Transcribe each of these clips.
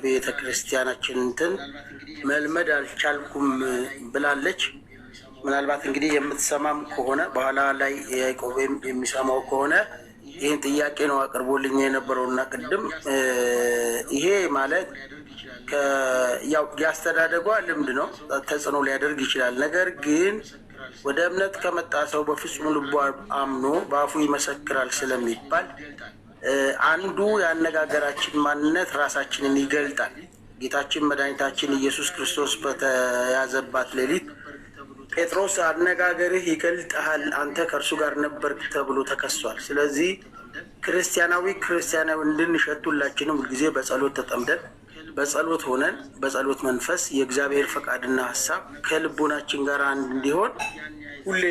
ቤተ ክርስቲያናችን እንትን መልመድ አልቻልኩም ብላለች። ምናልባት እንግዲህ የምትሰማም ከሆነ በኋላ ላይ ያዕቆብም የሚሰማው ከሆነ ይህን ጥያቄ ነው አቅርቦልኝ የነበረውና ቅድም ይሄ ማለት ያው ያስተዳደጓ ልምድ ነው፣ ተጽዕኖ ሊያደርግ ይችላል። ነገር ግን ወደ እምነት ከመጣ ሰው በፍጹም ልቡ አምኖ በአፉ ይመሰክራል ስለሚባል አንዱ ያነጋገራችን ማንነት ራሳችንን ይገልጣል። ጌታችን መድኃኒታችን ኢየሱስ ክርስቶስ በተያዘባት ሌሊት ጴጥሮስ አነጋገርህ ይገልጣል፣ አንተ ከእርሱ ጋር ነበርክ ተብሎ ተከሷል። ስለዚህ ክርስቲያናዊ እንድንሸት ሁላችንም ሁልጊዜ በጸሎት ተጠምደን በጸሎት ሆነን በጸሎት መንፈስ የእግዚአብሔር ፈቃድና ሀሳብ ከልቦናችን ጋር አንድ እንዲሆን ሁሌ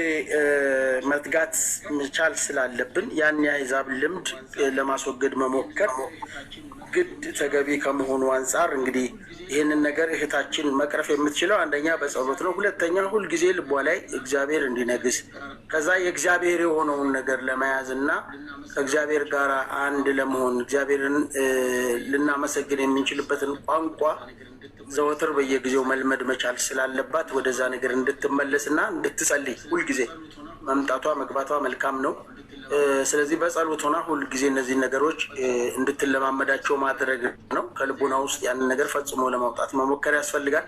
መትጋት መቻል ስላለብን ያን የአሕዛብ ልምድ ለማስወገድ መሞከር ግድ ተገቢ ከመሆኑ አንጻር እንግዲህ ይህንን ነገር እህታችን መቅረፍ የምትችለው አንደኛ በጸሎት ነው። ሁለተኛ ሁልጊዜ ልቧ ላይ እግዚአብሔር እንዲነግስ ከዛ የእግዚአብሔር የሆነውን ነገር ለመያዝ እና ከእግዚአብሔር ጋር አንድ ለመሆን እግዚአብሔርን ልናመሰግን የምንችልበትን ቋንቋ ዘወትር በየጊዜው መልመድ መቻል ስላለባት ወደዛ ነገር እንድትመለስና እንድትጸልይ ሁልጊዜ መምጣቷ መግባቷ መልካም ነው። ስለዚህ በጸሎት ሆና ሁልጊዜ እነዚህ ነገሮች እንድትለማመዳቸው ማድረግ ነው። ከልቦና ውስጥ ያንን ነገር ፈጽሞ ለማውጣት መሞከር ያስፈልጋል።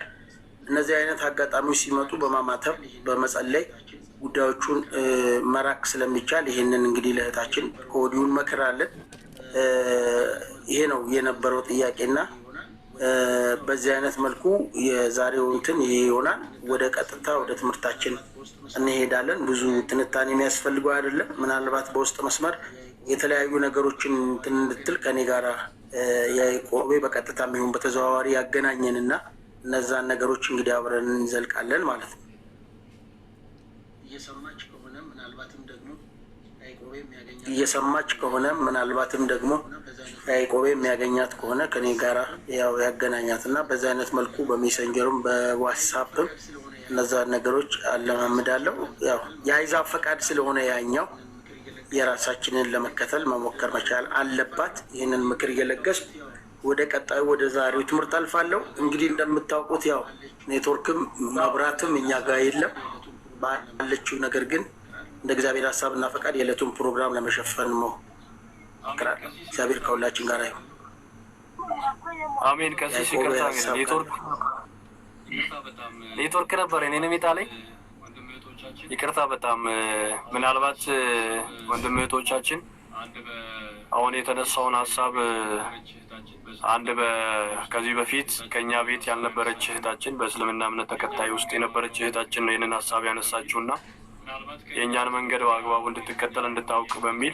እነዚህ አይነት አጋጣሚዎች ሲመጡ በማማተብ በመጸለይ ጉዳዮቹን መራቅ ስለሚቻል ይህንን እንግዲህ ለእህታችን ከወዲሁ እንመክራለን። ይሄ ነው የነበረው ጥያቄና በዚህ አይነት መልኩ የዛሬው እንትን ይሄ ይሆናል። ወደ ቀጥታ ወደ ትምህርታችን እንሄዳለን። ብዙ ትንታኔ የሚያስፈልገው አይደለም። ምናልባት በውስጥ መስመር የተለያዩ ነገሮችን እንትን እንድትል ከኔ ጋር ያዕቆብ በቀጥታ የሚሆን በተዘዋዋሪ ያገናኘንና እነዛን ነገሮች እንግዲህ አብረን እንዘልቃለን ማለት ነው። እየሰማች ከሆነ ምናልባትም ደግሞ ያዕቆብ የሚያገኛት ከሆነ ከኔ ጋራ ያው ያገናኛት እና በዛ አይነት መልኩ በሜሴንጀርም በዋትስአፕም እነዛን ነገሮች አለማምዳለሁ። ያው የአሕዛብ ፈቃድ ስለሆነ ያኛው የራሳችንን ለመከተል መሞከር መቻል አለባት። ይህንን ምክር እየለገስኩ ወደ ቀጣዩ ወደ ዛሬው ትምህርት አልፋለሁ። እንግዲህ እንደምታውቁት ያው ኔትወርክም መብራትም እኛ ጋር የለም ባለችው ነገር ግን እንደ እግዚአብሔር ሀሳብና ፈቃድ የዕለቱን ፕሮግራም ለመሸፈን ሞክራለሁ። እግዚአብሔር ከሁላችን ጋር ይሁን። አሜን። ቀሲስ ይቅርታ ኔትወርክ ነበር እኔን የሚጣለኝ ይቅርታ በጣም ምናልባት ወንድም እህቶቻችን አሁን የተነሳውን ሀሳብ ከዚህ በፊት ከኛ ቤት ያልነበረች እህታችን በእስልምና እምነት ተከታይ ውስጥ የነበረች እህታችን ነው ይህንን ሀሳብ ያነሳችውና የእኛን መንገድ በአግባቡ እንድትከተል እንድታውቅ በሚል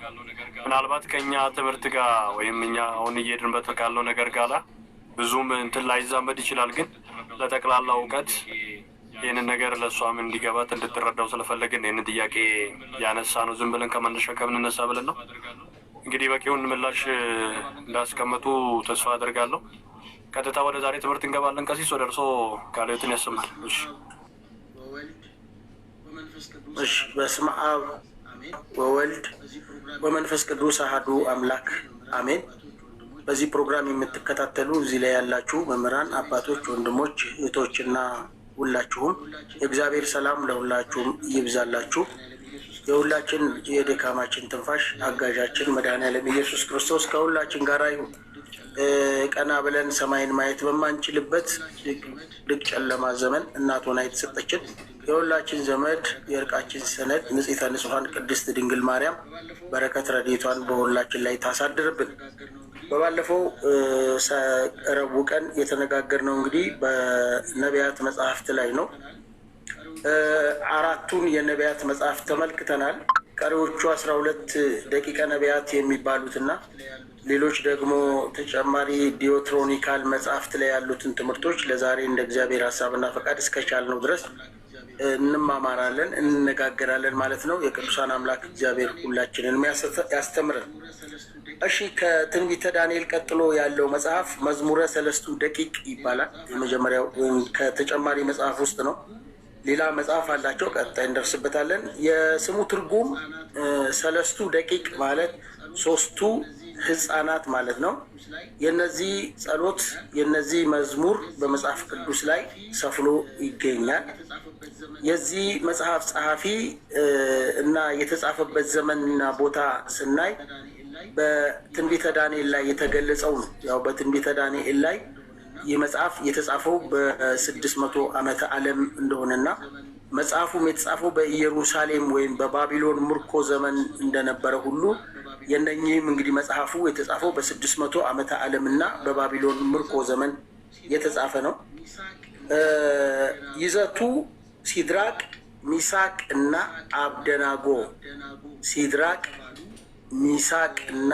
ምናልባት ከኛ ትምህርት ጋር ወይም እኛ አሁን እየሄድንበት ካለው ነገር ጋር ብዙም እንትን ላይዛመድ ይችላል። ግን ለጠቅላላ እውቀት ይህንን ነገር ለእሷም እንዲገባት እንድትረዳው ስለፈለግን ይህንን ጥያቄ ያነሳ ነው። ዝም ብለን ከመነሻ ከምንነሳ ብለን ነው። እንግዲህ በቂውን ምላሽ እንዳስቀመጡ ተስፋ አደርጋለሁ። ቀጥታ ወደ ዛሬ ትምህርት እንገባለን። ቀሲስ ወደ እርሶ ቃልዎትን ያሰማል። እሺ። በስመ አብ ወወልድ ወመንፈስ ቅዱስ አሐዱ አምላክ አሜን። በዚህ ፕሮግራም የምትከታተሉ እዚህ ላይ ያላችሁ መምህራን፣ አባቶች፣ ወንድሞች፣ እህቶችና ሁላችሁም የእግዚአብሔር ሰላም ለሁላችሁም ይብዛላችሁ። የሁላችን የድካማችን ትንፋሽ አጋዣችን መድኃኔዓለም ኢየሱስ ክርስቶስ ከሁላችን ጋር ይሁን። ቀና ብለን ሰማይን ማየት በማንችልበት ድቅ ጨለማ ዘመን እናት ሆና የተሰጠችን የሁላችን ዘመድ የእርቃችን ሰነድ ንጽሕተ ንጹሐን ቅድስት ድንግል ማርያም በረከት ረድኤቷን በሁላችን ላይ ታሳድርብን። በባለፈው ረቡዕ ቀን የተነጋገርነው እንግዲህ በነቢያት መጽሐፍት ላይ ነው። አራቱን የነቢያት መጽሐፍት ተመልክተናል። ቀሪዎቹ 12 ደቂቀ ነቢያት የሚባሉትና ሌሎች ደግሞ ተጨማሪ ዲዮትሮኒካል መጽሐፍት ላይ ያሉትን ትምህርቶች ለዛሬ እንደ እግዚአብሔር ሀሳብና ፈቃድ እስከቻልነው ድረስ እንማማራለን፣ እንነጋገራለን ማለት ነው። የቅዱሳን አምላክ እግዚአብሔር ሁላችንን ያስተምረን። እሺ፣ ከትንቢተ ዳንኤል ቀጥሎ ያለው መጽሐፍ መዝሙረ ሰለስቱ ደቂቅ ይባላል። የመጀመሪያው ከተጨማሪ መጽሐፍ ውስጥ ነው። ሌላ መጽሐፍ አላቸው፣ ቀጣይ እንደርስበታለን። የስሙ ትርጉም ሰለስቱ ደቂቅ ማለት ሶስቱ ሕፃናት ማለት ነው። የነዚህ ጸሎት የነዚህ መዝሙር በመጽሐፍ ቅዱስ ላይ ሰፍሮ ይገኛል። የዚህ መጽሐፍ ጸሐፊ እና የተጻፈበት ዘመንና ቦታ ስናይ በትንቢተ ዳንኤል ላይ የተገለጸው ነው። ያው በትንቢተ ዳንኤል ላይ ይህ መጽሐፍ የተጻፈው በ600 ዓመተ ዓለም እንደሆነና መጽሐፉም የተጻፈው በኢየሩሳሌም ወይም በባቢሎን ምርኮ ዘመን እንደነበረ ሁሉ የነኚህም እንግዲህ መጽሐፉ የተጻፈው በ600 ዓመተ ዓለም እና በባቢሎን ምርኮ ዘመን የተጻፈ ነው። ይዘቱ ሲድራቅ፣ ሚሳቅ እና አብደናጎ ሲድራቅ፣ ሚሳቅ እና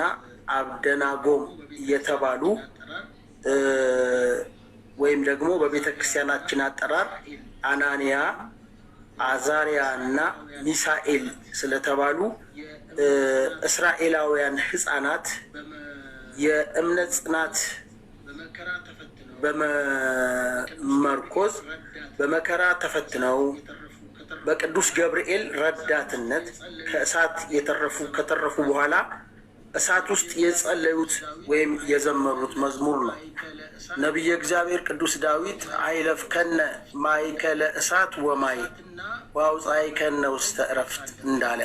አብደናጎም የተባሉ ወይም ደግሞ በቤተ ክርስቲያናችን አጠራር አናንያ፣ አዛሪያ እና ሚሳኤል ስለተባሉ እስራኤላውያን ሕፃናት የእምነት ጽናት በመመርኮዝ በመከራ ተፈትነው በቅዱስ ገብርኤል ረዳትነት ከእሳት ከተረፉ በኋላ እሳት ውስጥ የጸለዩት ወይም የዘመሩት መዝሙር ነው። ነቢየ እግዚአብሔር ቅዱስ ዳዊት አይለፍከነ ማእከለ እሳት ወማይ ወአውጻእከነ ውስተ ዕረፍት እንዳለ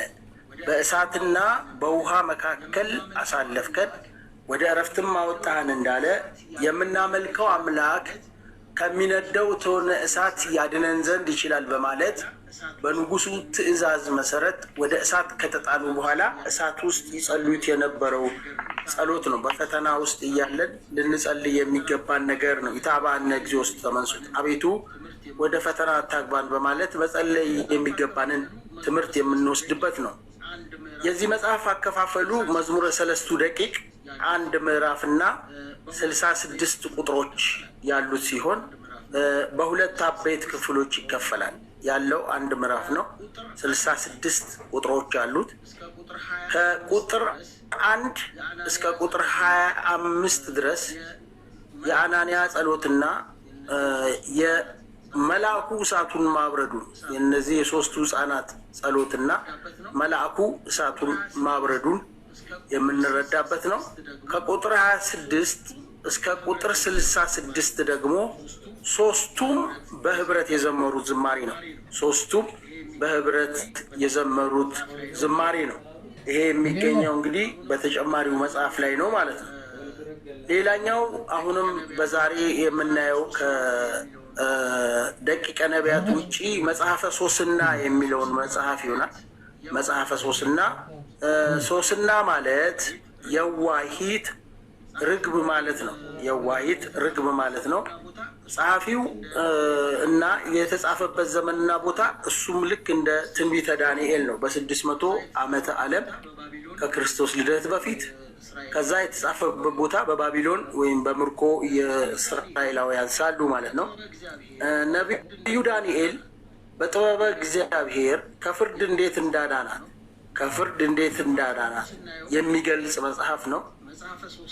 በእሳትና በውሃ መካከል አሳለፍከን ወደ ዕረፍትም አወጣህን እንዳለ የምናመልከው አምላክ ከሚነደው እቶነ እሳት ያድነን ዘንድ ይችላል በማለት በንጉሱ ትእዛዝ መሰረት ወደ እሳት ከተጣሉ በኋላ እሳት ውስጥ ይጸልዩት የነበረው ጸሎት ነው። በፈተና ውስጥ እያለን ልንጸልይ የሚገባን ነገር ነው። ኢታብአነ እግዚኦ ውስጥ ተመንሱት፣ አቤቱ ወደ ፈተና አታግባን በማለት መጸለይ የሚገባንን ትምህርት የምንወስድበት ነው። የዚህ መጽሐፍ አከፋፈሉ መዝሙረ ሰለስቱ ደቂቅ 1 ምዕራፍና 66 ቁጥሮች ያሉት ሲሆን በሁለት አበይት ክፍሎች ይከፈላል። ያለው 1 ምዕራፍ ነው። 66 ቁጥሮች አሉት። ከቁጥር 1 እስከ ቁጥር 25 ድረስ የአናንያ ጸሎትና የመልአኩ እሳቱን ማብረዱን የእነዚህ የሶስቱ ሕፃናት ጸሎትና መልአኩ እሳቱን ማብረዱን የምንረዳበት ነው። ከቁጥር 26 እስከ ቁጥር 66 ደግሞ ሶስቱም በህብረት የዘመሩት ዝማሬ ነው። ሶስቱም በህብረት የዘመሩት ዝማሬ ነው። ይሄ የሚገኘው እንግዲህ በተጨማሪው መጽሐፍ ላይ ነው ማለት ነው። ሌላኛው አሁንም በዛሬ የምናየው ከደቂቀ ነቢያት ውጪ መጽሐፈ ሶስና የሚለውን መጽሐፍ ይሆናል። መጽሐፈ ሶስና ሶስና ማለት የዋሂት ርግብ ማለት ነው። የዋሂት ርግብ ማለት ነው። ጸሐፊው እና የተጻፈበት ዘመንና ቦታ እሱም ልክ እንደ ትንቢተ ዳንኤል ነው። በ600 ዓመተ ዓለም ከክርስቶስ ልደት በፊት ከዛ የተጻፈበት ቦታ በባቢሎን ወይም በምርኮ የእስራኤላውያን ሳሉ ማለት ነው። ነቢዩ ዳንኤል በጥበበ እግዚአብሔር ከፍርድ እንዴት እንዳዳናት የሚገልጽ መጽሐፍ ነው።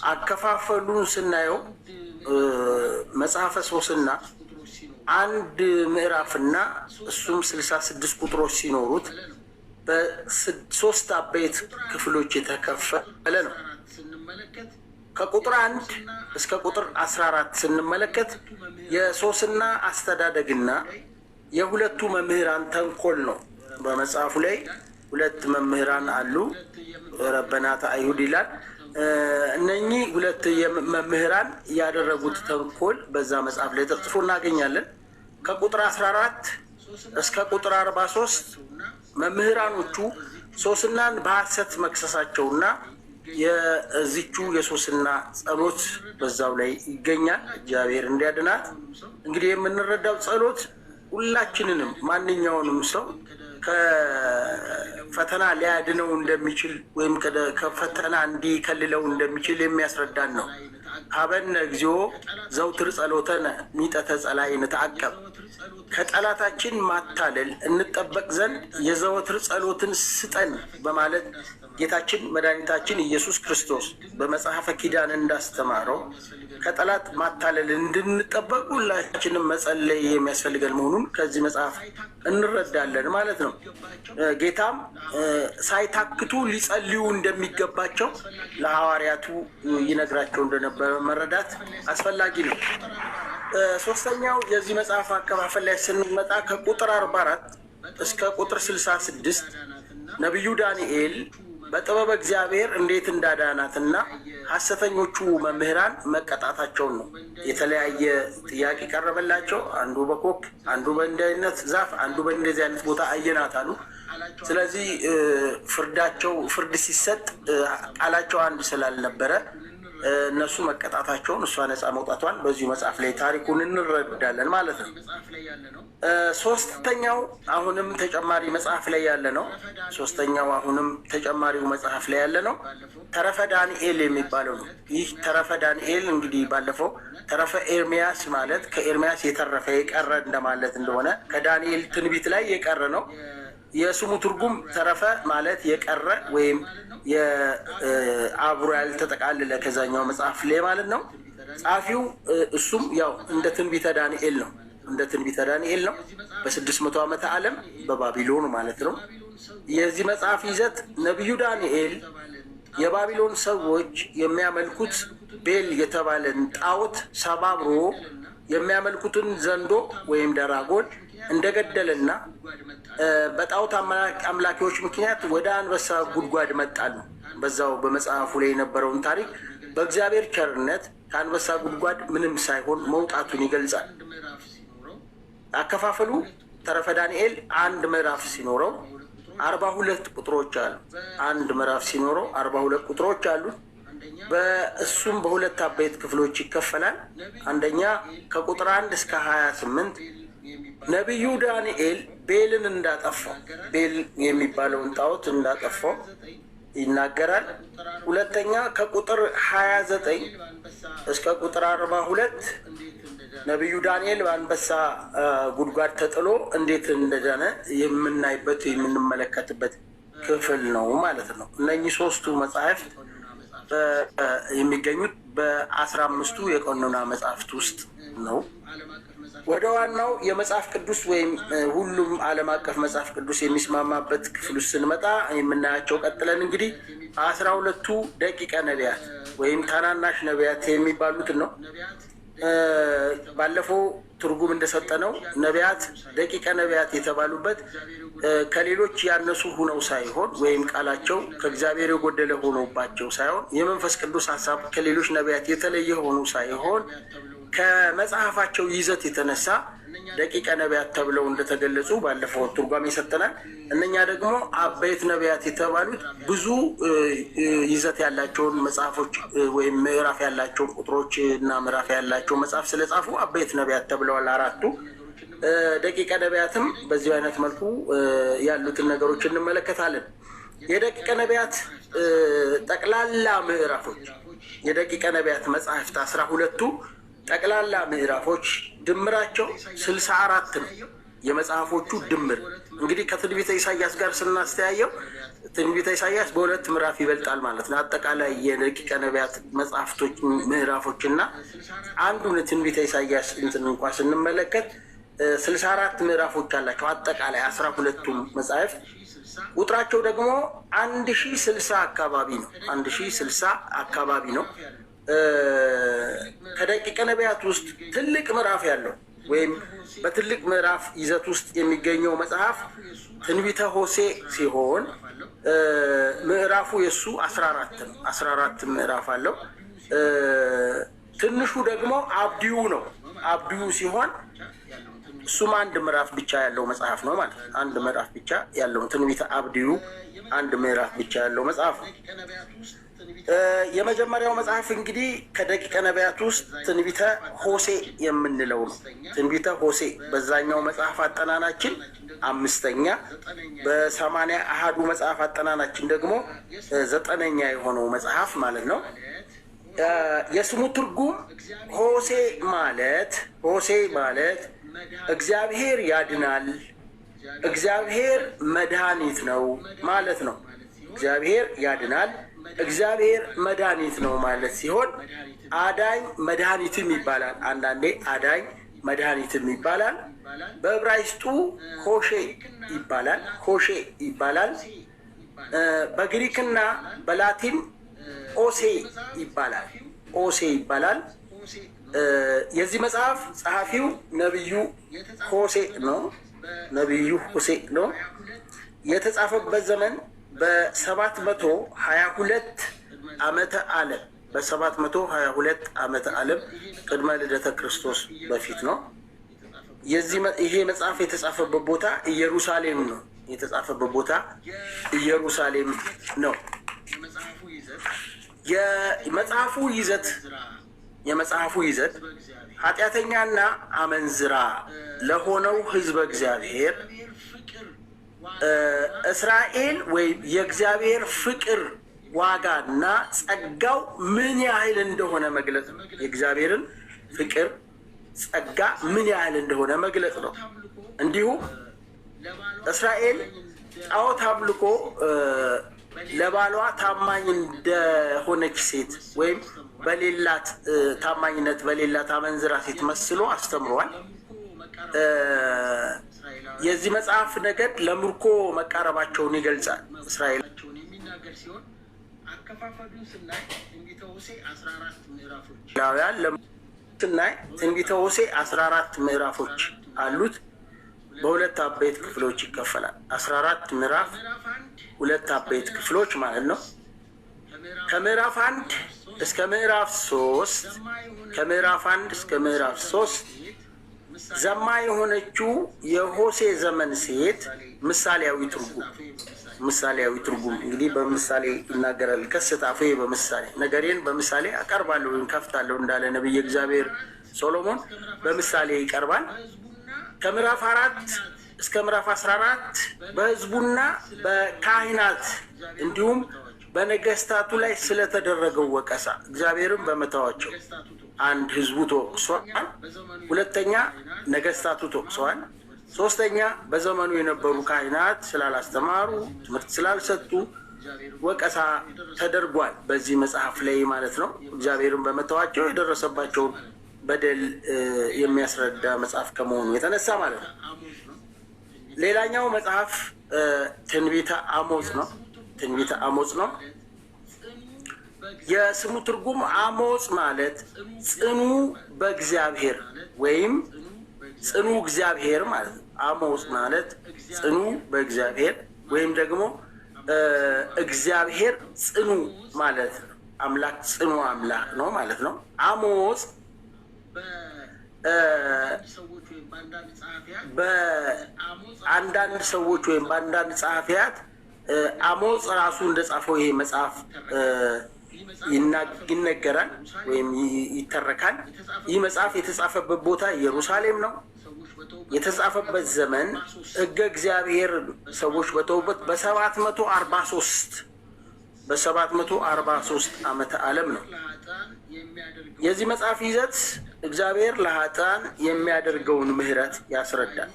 አከፋፈሉን ስናየው መጽሐፈ ሶስና 1 ምዕራፍና እሱም 66 ቁጥሮች ሲኖሩት በ3 አበይት ክፍሎች የተከፈለ ነው። ከቁጥር 1 እስከ ቁጥር 14 ስንመለከት የሶስና አስተዳደግና የሁለቱ መምህራን ተንኮል ነው። በመጽሐፉ ላይ 2 መምህራን አሉ። ረበናተ አይሁድ ይላል። እነኚህ 2 መምህራን ያደረጉት ተንኮል በዛ መጽሐፍ ላይ ተጽፎ እናገኛለን። ከቁጥር 14 እስከ ቁጥር 43 መምህራኖቹ ሶስናን በሐሰት መክሰሳቸውና የዚቹ የሶስና ጸሎት በዛው ላይ ይገኛል። እግዚአብሔር እንዲያድናት እንግዲህ የምንረዳው ጸሎት ሁላችንንም ማንኛውንም ሰው ከፈተና ሊያድነው እንደሚችል ወይም ከፈተና እንዲከልለው እንደሚችል የሚያስረዳን ነው። ሀበነ እግዚኦ ዘውትር ጸሎተነ ሚጠተ ጸላኢነ ተዐቀብ፣ ከጠላታችን ማታለል እንጠበቅ ዘንድ የዘወትር ጸሎትን ስጠን በማለት ጌታችን መድኃኒታችን ኢየሱስ ክርስቶስ በመጽሐፈ ኪዳን እንዳስተማረው ከጠላት ማታለል እንድንጠበቅ ሁላችንም መጸለይ የሚያስፈልገን መሆኑን ከዚህ መጽሐፍ እንረዳለን ማለት ነው። ጌታም ሳይታክቱ ሊጸልዩ እንደሚገባቸው ለሐዋርያቱ ይነግራቸው እንደነበረ መረዳት አስፈላጊ ነው። ሶስተኛው የዚህ መጽሐፍ አከፋፈል ላይ ስንመጣ ከቁጥር 44 እስከ ቁጥር 66 ነቢዩ ዳንኤል በጥበብ እግዚአብሔር እንዴት እንዳዳናትና ሐሰተኞቹ መምህራን መቀጣታቸውን ነው። የተለያየ ጥያቄ ቀረበላቸው። አንዱ በኮክ፣ አንዱ በእንዲህ አይነት ዛፍ፣ አንዱ በእንደዚህ አይነት ቦታ አየናት አሉ። ስለዚህ ፍርድ ሲሰጥ ቃላቸው አንድ ስላልነበረ እነሱ መቀጣታቸውን፣ እሷ ነፃ መውጣቷን በዚሁ መጽሐፍ ላይ ታሪኩን እንረዳለን ማለት ነው። ሶስተኛው አሁንም ተጨማሪ መጽሐፍ ላይ ያለ ነው። ተጨማሪው መጽሐፍ ላይ ያለ ነው ተረፈ ዳንኤል የሚባለው ነው። ይህ ተረፈ ዳንኤል እንግዲህ ባለፈው ተረፈ ኤርሚያስ ማለት ከኤርሚያስ የተረፈ የቀረ እንደማለት እንደሆነ ከዳንኤል ትንቢት ላይ የቀረ ነው። የስሙ ትርጉም ተረፈ ማለት የቀረ ወይም የአብሮ ያልተጠቃለለ ከዛኛው መጽሐፍ ላይ ማለት ነው። ጻፊው እሱም ያው እንደ ትንቢተ ዳንኤል ነው። በ600 ዓመተ ዓለም በባቢሎን ማለት ነው። የዚህ መጽሐፍ ይዘት ነቢዩ ዳንኤል የባቢሎን ሰዎች የሚያመልኩት ቤል የተባለን ጣዖት ሰባብሮ የሚያመልኩትን ዘንዶ ወይም ደራጎን እንደገደለና በጣዖት አምላኪዎች ምክንያት ወደ አንበሳ ጉድጓድ መጣሉ። በዛው በመጽሐፉ ላይ የነበረውን ታሪክ በእግዚአብሔር ቸርነት ከአንበሳ ጉድጓድ ምንም ሳይሆን መውጣቱን ይገልጻል። አከፋፈሉ ተረፈ ዳንኤል አንድ ምዕራፍ ሲኖረው 42 ቁጥሮች አሉ። አንድ ምዕራፍ ሲኖረው 42 ቁጥሮች አሉ። በእሱም በሁለት አበይት ክፍሎች ይከፈላል። አንደኛ ከቁጥር 1 እስከ 28 ነቢዩ ዳንኤል ቤልን እንዳጠፋው፣ ቤል የሚባለውን ጣዖት እንዳጠፋው ይናገራል። ሁለተኛ ከቁጥር 29 እስከ ቁጥር 42 ነቢዩ ዳንኤል በአንበሳ ጉድጓድ ተጥሎ እንዴት እንደዳነ የምንመለከትበት ክፍል ነው ማለት ነው። እነኚህ ሶስቱ መጽሐፍት የሚገኙት በ15ቱ የቀኖና መጽሐፍት ውስጥ ነው። ወደ ዋናው የመጽሐፍ ቅዱስ ወይም ሁሉም ዓለም አቀፍ መጽሐፍ ቅዱስ የሚስማማበት ክፍል ውስጥ ስንመጣ የምናያቸው ቀጥለን እንግዲህ 12ቱ ደቂቀ ነቢያት ወይም ታናናሽ ነቢያት የሚባሉትን ነው። ባለፈው ትርጉም እንደሰጠነው ነቢያት ደቂቀ ነቢያት የተባሉበት ከሌሎች ያነሱ ሆነው ሳይሆን ወይም ቃላቸው ከእግዚአብሔር የጎደለ ሆኖባቸው ሳይሆን የመንፈስ ቅዱስ ሀሳብ ከሌሎች ነቢያት የተለየ ሆኖ ሳይሆን ከመጽሐፋቸው ይዘት የተነሳ ደቂቀ ነቢያት ተብለው እንደተገለጹ ባለፈው ትርጓሜ ይሰጠናል። እነኛ ደግሞ አበይት ነቢያት የተባሉት ብዙ ይዘት ያላቸውን መጽሐፎች ወይም ምዕራፍ ያላቸውን ቁጥሮች እና ምዕራፍ ያላቸው መጽሐፍ ስለጻፉ አበይት ነቢያት ተብለዋል አራቱ። ደቂቀ ነቢያትም በዚህ አይነት መልኩ ያሉትን ነገሮች እንመለከታለን። የደቂቀ ነቢያት ጠቅላላ ምዕራፎች የደቂቀ ነቢያት መጽሐፍት 12ቱ ጠቅላላ ምዕራፎች ድምራቸው 64 ነው። የመጽሐፎቹ ድምር እንግዲህ ከትንቢተ ኢሳያስ ጋር ስናስተያየው ትንቢተ ኢሳያስ በሁለት ምዕራፍ ይበልጣል ማለት ነው። አጠቃላይ የደቂቀ ነቢያት መጽሐፍቶች ምዕራፎች እና አንዱን ትንቢተ ኢሳያስ እንኳን ስንመለከት 64 ምዕራፎች አላቸው። አጠቃላይ 12ቱም መጽሐፍ ቁጥራቸው ደግሞ 1060 አካባቢ ነው። 1060 አካባቢ ነው። ከደቂቀ ነቢያት ውስጥ ትልቅ ምዕራፍ ያለው ወይም በትልቅ ምዕራፍ ይዘት ውስጥ የሚገኘው መጽሐፍ ትንቢተ ሆሴዕ ሲሆን ምዕራፉ የሱ 14 ነው። 14 ምዕራፍ አለው። ትንሹ ደግሞ አብድዩ ነው። አብድዩ ሲሆን እሱም አንድ ምዕራፍ ብቻ ያለው መጽሐፍ ነው ማለት ነው። አንድ ምዕራፍ ብቻ ያለው ትንቢተ አብድዩ አንድ ምዕራፍ ብቻ ያለው መጽሐፍ ነው። የመጀመሪያው መጽሐፍ እንግዲህ ከደቂቀ ነቢያት ውስጥ ትንቢተ ሆሴዕ የምንለው ነው። ትንቢተ ሆሴዕ በዛኛው መጽሐፍ አጠናናችን 5ኛ፣ በ80 አሃዱ መጽሐፍ አጠናናችን ደግሞ 9ኛ የሆነው መጽሐፍ ማለት ነው። የስሙ ትርጉም ሆሴዕ ማለት እግዚአብሔር ያድናል፣ እግዚአብሔር መድኃኒት ነው ማለት ነው። እግዚአብሔር ያድናል፣ እግዚአብሔር መድኃኒት ነው ማለት ሲሆን አዳኝ መድኃኒትም ይባላል። አንዳንዴ አዳኝ መድኃኒትም ይባላል። በዕብራይስጡ ሆሼ ይባላል። ሆሼ ይባላል። በግሪክና በላቲን ኦሴ ይባላል። ኦሴ ይባላል። የዚህ መጽሐፍ ጸሐፊው ነቢዩ ሆሴ ነው። ነቢዩ ሆሴ ነው። የተጻፈበት ዘመን በ722 ዓመተ ዓለም በ722 ዓመተ ዓለም ቅድመ ልደተ ክርስቶስ በፊት ነው። ይሄ መጽሐፍ የተጻፈበት ቦታ ኢየሩሳሌም ነው። የተጻፈበት ቦታ ኢየሩሳሌም ነው። የመጽሐፉ ይዘት ኃጢአተኛና አመንዝራ ለሆነው ሕዝበ እግዚአብሔር እስራኤል ወይም የእግዚአብሔር ፍቅር ዋጋና ጸጋው ምን ያህል እንደሆነ መግለጽ ነው። የእግዚአብሔርን ፍቅር ጸጋ ምን ያህል እንደሆነ መግለጽ ነው። እንዲሁም እስራኤል ጣዖት አምልኮ ለባሏ ታማኝ እንደሆነች ሴት ወይም በሌላት ታማኝነት በሌላት አመንዝራ ሴት መስሎ አስተምሯል። የዚህ መጽሐፍ ነገድ ለምርኮ መቃረባቸውን ይገልጻል። እስራኤላቸውን የሚናገር ሲሆን አከፋፈሉን ስናይ ትንቢተ ሆሴዕ 14 ምዕራፎች ስናይ ትንቢተ ሆሴዕ 14 ምዕራፎች አሉት። በሁለት አበይት ክፍሎች ይከፈላል። 14 ምዕራፍ፣ ሁለት አበይት ክፍሎች ማለት ነው። ከምዕራፍ 1 እስከ ምዕራፍ 3 ከምዕራፍ 1 እስከ ምዕራፍ 3 ዘማ የሆነችው የሆሴዕ ዘመን ሴት ምሳሌያዊ ትርጉም እንግዲህ በምሳሌ ይናገራል። ከስታፌ በምሳሌ ነገሬን በምሳሌ አቀርባለሁ ወይም ከፍታለሁ እንዳለ ነቢየ እግዚአብሔር ሶሎሞን በምሳሌ ይቀርባል። ከምዕራፍ 4 እስከ ምዕራፍ 14 በሕዝቡና በካህናት እንዲሁም በነገስታቱ ላይ ስለተደረገው ወቀሳ እግዚአብሔርን በመተዋቸው አንድ ሕዝቡ ተወቅሷል። ሁለተኛ ነገስታቱ ተወቅሰዋል። ሶስተኛ በዘመኑ የነበሩ ካህናት ስላላስተማሩ፣ ትምህርት ስላልሰጡ ወቀሳ ተደርጓል። በዚህ መጽሐፍ ላይ ማለት ነው። እግዚአብሔርን በመተዋቸው የደረሰባቸውን በደል የሚያስረዳ መጽሐፍ ከመሆኑ የተነሳ ማለት ነው። ሌላኛው መጽሐፍ ትንቢተ አሞጽ ነው። ትንቢተ አሞጽ ነው። የስሙ ትርጉም አሞጽ ማለት ጽኑ በእግዚአብሔር ወይም ጽኑ እግዚአብሔር ማለት ነው። አሞጽ ማለት ጽኑ በእግዚአብሔር ወይም ደግሞ እግዚአብሔር ጽኑ ማለት ነው። አምላክ ጽኑ አምላክ ነው ማለት ነው። አሞጽ በአንዳንድ ሰዎች ወይም በአንዳንድ ጸሐፊያት አሞጽ ራሱ እንደጻፈው ይሄ መጽሐፍ ይነገራል ወይም ይተረካል። ይህ መጽሐፍ የተጻፈበት ቦታ ኢየሩሳሌም ነው። የተጻፈበት ዘመን ሕገ እግዚአብሔር ሰዎች በተውበት በ743 ዓመተ ዓለም ነው። የዚህ መጽሐፍ ይዘት እግዚአብሔር ለኃጥአን የሚያደርገውን ምሕረት ያስረዳል።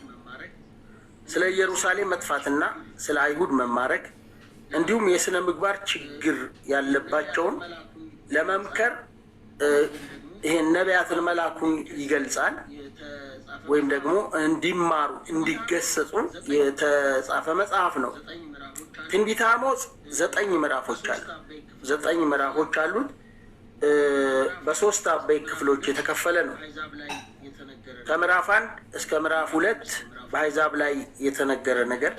ስለ ኢየሩሳሌም መጥፋትና ስለ አይሁድ መማረክ እንዲሁም የሥነ ምግባር ችግር ያለባቸውን ለመምከር ይሄን ነቢያትን መላኩን ይገልጻል። ወይም ደግሞ እንዲማሩ እንዲገሰጹ የተጻፈ መጽሐፍ ነው። ትንቢተ አሞጽ 9 ምዕራፎች አሉት። 9 ምዕራፎች አሉት። በ3 አበይት ክፍሎች የተከፈለ ነው። ከምዕራፍ 1 እስከ ምዕራፍ 2 በአሕዛብ ላይ የተነገረ ነገር፣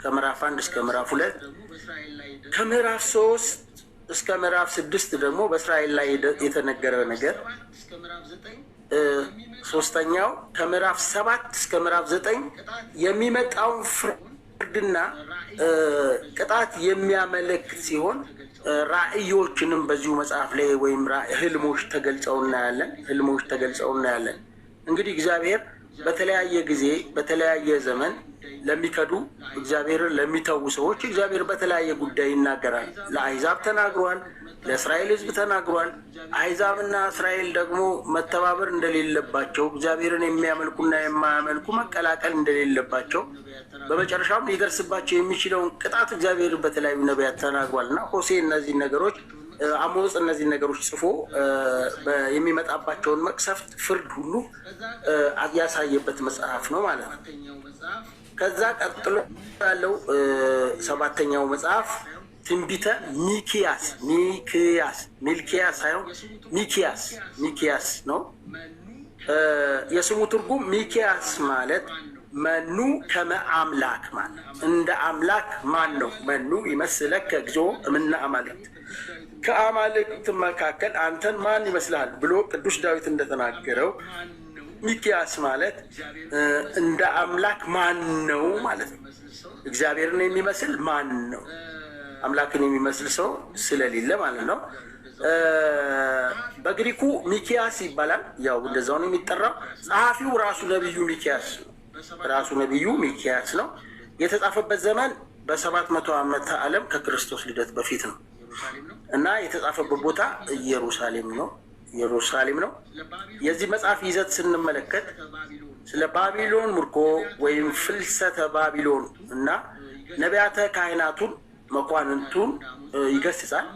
ከምዕራፍ 1 እስከ ምዕራፍ 2፣ ከምዕራፍ 3 እስከ ምዕራፍ 6 ደግሞ በእስራኤል ላይ የተነገረ ነገር፣ ሶስተኛው ከምዕራፍ 7 እስከ ምዕራፍ 9 የሚመጣውን ፍርድና ቅጣት የሚያመለክት ሲሆን ራእዮችንም በዚሁ መጽሐፍ ላይ ወይም ህልሞች ተገልጸው እናያለን። እንግዲህ እግዚአብሔር በተለያየ ጊዜ በተለያየ ዘመን ለሚከዱ እግዚአብሔርን ለሚተዉ ሰዎች እግዚአብሔር በተለያየ ጉዳይ ይናገራል። ለአሕዛብ ተናግሯል፣ ለእስራኤል ሕዝብ ተናግሯል። አሕዛብና እስራኤል ደግሞ መተባበር እንደሌለባቸው፣ እግዚአብሔርን የሚያመልኩና የማያመልኩ መቀላቀል እንደሌለባቸው፣ በመጨረሻም ሊደርስባቸው የሚችለውን ቅጣት እግዚአብሔር በተለያዩ ነቢያት ተናግሯል እና ሆሴዕ እነዚህ ነገሮች አሞጽ እነዚህ ነገሮች ጽፎ የሚመጣባቸውን መቅሰፍት ፍርድ ሁሉ ያሳየበት መጽሐፍ ነው ማለት ነው። ከዛ ቀጥሎ ያለው ሰባተኛው መጽሐፍ ትንቢተ ሚልኪያስ ሳይሆን ሚኪያስ ነው። የስሙ ትርጉም ሚኪያስ ማለት መኑ ከመ አምላክ ማለት እንደ አምላክ ማን ነው? መኑ ይመስለከ እግዚኦ እምነ አማልክት፣ ከአማልክት መካከል አንተን ማን ይመስልሃል ብሎ ቅዱስ ዳዊት እንደተናገረው ሚኪያስ ማለት እንደ አምላክ ማን ነው ማለት ነው። እግዚአብሔርን የሚመስል ማን ነው? አምላክን የሚመስል ሰው ስለሌለ ማለት ነው። በግሪኩ ሚኪያስ ይባላል። ያው እንደዛው ነው የሚጠራው። ጸሐፊው ራሱ ነቢዩ ሚኪያስ ነው። የተጻፈበት ዘመን በ700 ዓመተ ዓለም ከክርስቶስ ልደት በፊት ነው እና የተጻፈበት ቦታ ኢየሩሳሌም ነው። የዚህ መጽሐፍ ይዘት ስንመለከት ስለ ባቢሎን ምርኮ ወይም ፍልሰተ ባቢሎን እና ነቢያተ ካህናቱን መኳንንቱን ይገስጻል።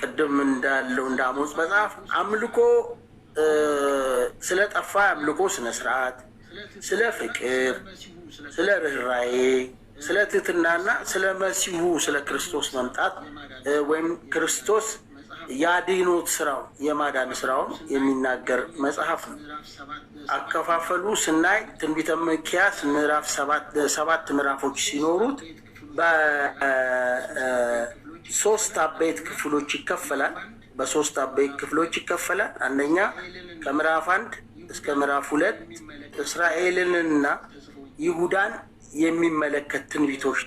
ቅድም እንዳለው እንደ አሞጽ መጽሐፍ አምልኮ ስለጠፋ አምልኮ ስነ ስርዓት፣ ስለ ፍቅር፣ ስለ ርኅራኄ፣ ስለ ትህትናና ስለ መሲሁ ስለ ክርስቶስ መምጣት ወይም ክርስቶስ የአድኅኖት ስራው የማዳን ስራውን የሚናገር መጽሐፍ ነው። አከፋፈሉ ስናይ ትንቢተ ሚክያስ ምዕራፍ 7 ምዕራፎች ሲኖሩት በ3 አበይት ክፍሎች ይከፈላል። አንደኛ ከምዕራፍ 1 እስከ ምዕራፍ 2 እስራኤልንና ይሁዳን የሚመለከት ትንቢቶች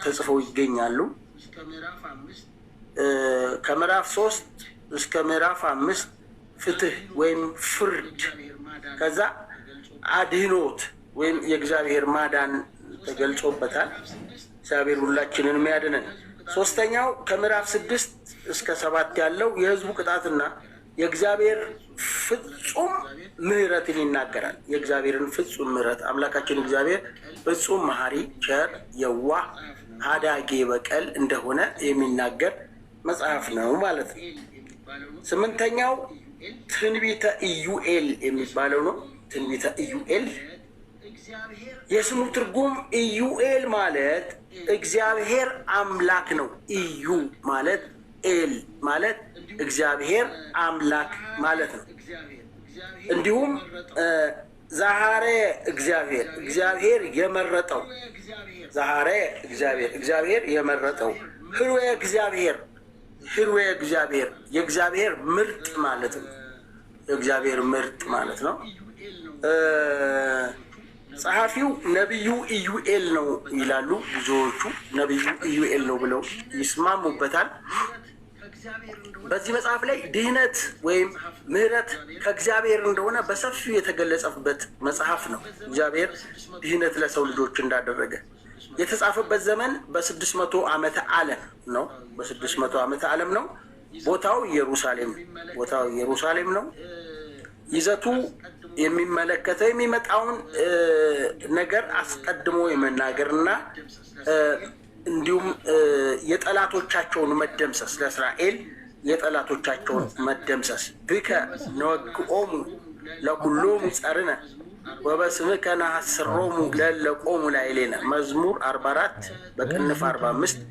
ተጽፈው ይገኛሉ። ከምዕራፍ 3 እስከ ምዕራፍ 5 ፍትህ ወይም ፍርድ፣ ከዛ አድኅኖት ወይም የእግዚአብሔር ማዳን ተገልጾበታል። እግዚአብሔር ሁላችንን ያድነን። ሶስተኛው ከምዕራፍ 6 እስከ 7 ያለው የህዝቡ ቅጣትና የእግዚአብሔር ፍጹም ምሕረትን ይናገራል። የእግዚአብሔርን ፍጹም ምሕረት አምላካችን እግዚአብሔር ፍጹም መሐሪ፣ ቸር፣ የዋህ፣ አዳጌ በቀል እንደሆነ የሚናገር መጽሐፍ ነው ማለት ነው። 8ኛው ትንቢተ ኢዩኤል የሚባለው ነው። ትንቢተ ኢዩኤል የስሙ ትርጉም ኢዩኤል ማለት እግዚአብሔር አምላክ ነው። ኢዩ ማለት ኤል ማለት እግዚአብሔር አምላክ ማለት ነው። እንዲሁም ዛሃሬ እግዚአብሔር የመረጠው፣ ዛሃሬ እግዚአብሔር የመረጠው፣ ህሩየ እግዚአብሔር የእግዚአብሔር ምርጥ ማለት ነው። የእግዚአብሔር ምርጥ ማለት ነው። ጸሐፊው ነቢዩ ኢዩኤል ነው ይላሉ ብዙዎቹ። ነቢዩ ኢዩኤል ነው ብለው ይስማሙበታል። በዚህ መጽሐፍ ላይ ድህነት ወይም ምሕረት ከእግዚአብሔር እንደሆነ በሰፊው የተገለጸበት መጽሐፍ ነው። እግዚአብሔር ድህነት ለሰው ልጆች እንዳደረገ የተጻፈበት ዘመን በ600 ዓመተ ዓለም ነው። በ600 ዓመተ ዓለም ነው። ቦታው ኢየሩሳሌም ነው። ይዘቱ የሚመለከተው የሚመጣውን ነገር አስቀድሞ የመናገርና እንዲሁም የጠላቶቻቸውን መደምሰስ፣ ለእስራኤል የጠላቶቻቸውን መደምሰስ ብከ ነወግኦሙ ለኩሎሙ ጸርነ ወበስምከ ነሐስሮሙ ለለቆሙ ላዕሌነ መዝሙር 44 በቅንፍ 45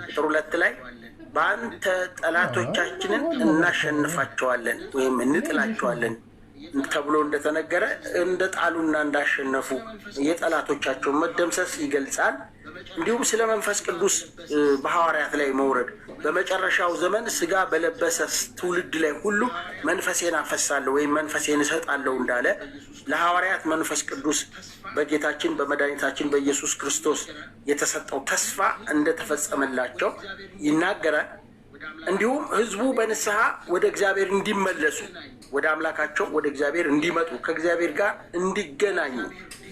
ቁጥር 2 ላይ በአንተ ጠላቶቻችንን እናሸንፋቸዋለን ወይም እንጥላቸዋለን ተብሎ እንደተነገረ እንደ ጣሉና እንዳሸነፉ የጠላቶቻቸውን መደምሰስ ይገልጻል። እንዲሁም ስለ መንፈስ ቅዱስ በሐዋርያት ላይ መውረድ በመጨረሻው ዘመን ስጋ በለበሰ ትውልድ ላይ ሁሉ መንፈሴን አፈሳለሁ ወይም መንፈሴን እሰጣለሁ እንዳለ ለሐዋርያት መንፈስ ቅዱስ በጌታችን በመድኃኒታችን በኢየሱስ ክርስቶስ የተሰጠው ተስፋ እንደተፈጸመላቸው ይናገራል። እንዲሁም ሕዝቡ በንስሐ ወደ እግዚአብሔር እንዲመለሱ፣ ወደ አምላካቸው ወደ እግዚአብሔር እንዲመጡ፣ ከእግዚአብሔር ጋር እንዲገናኙ፣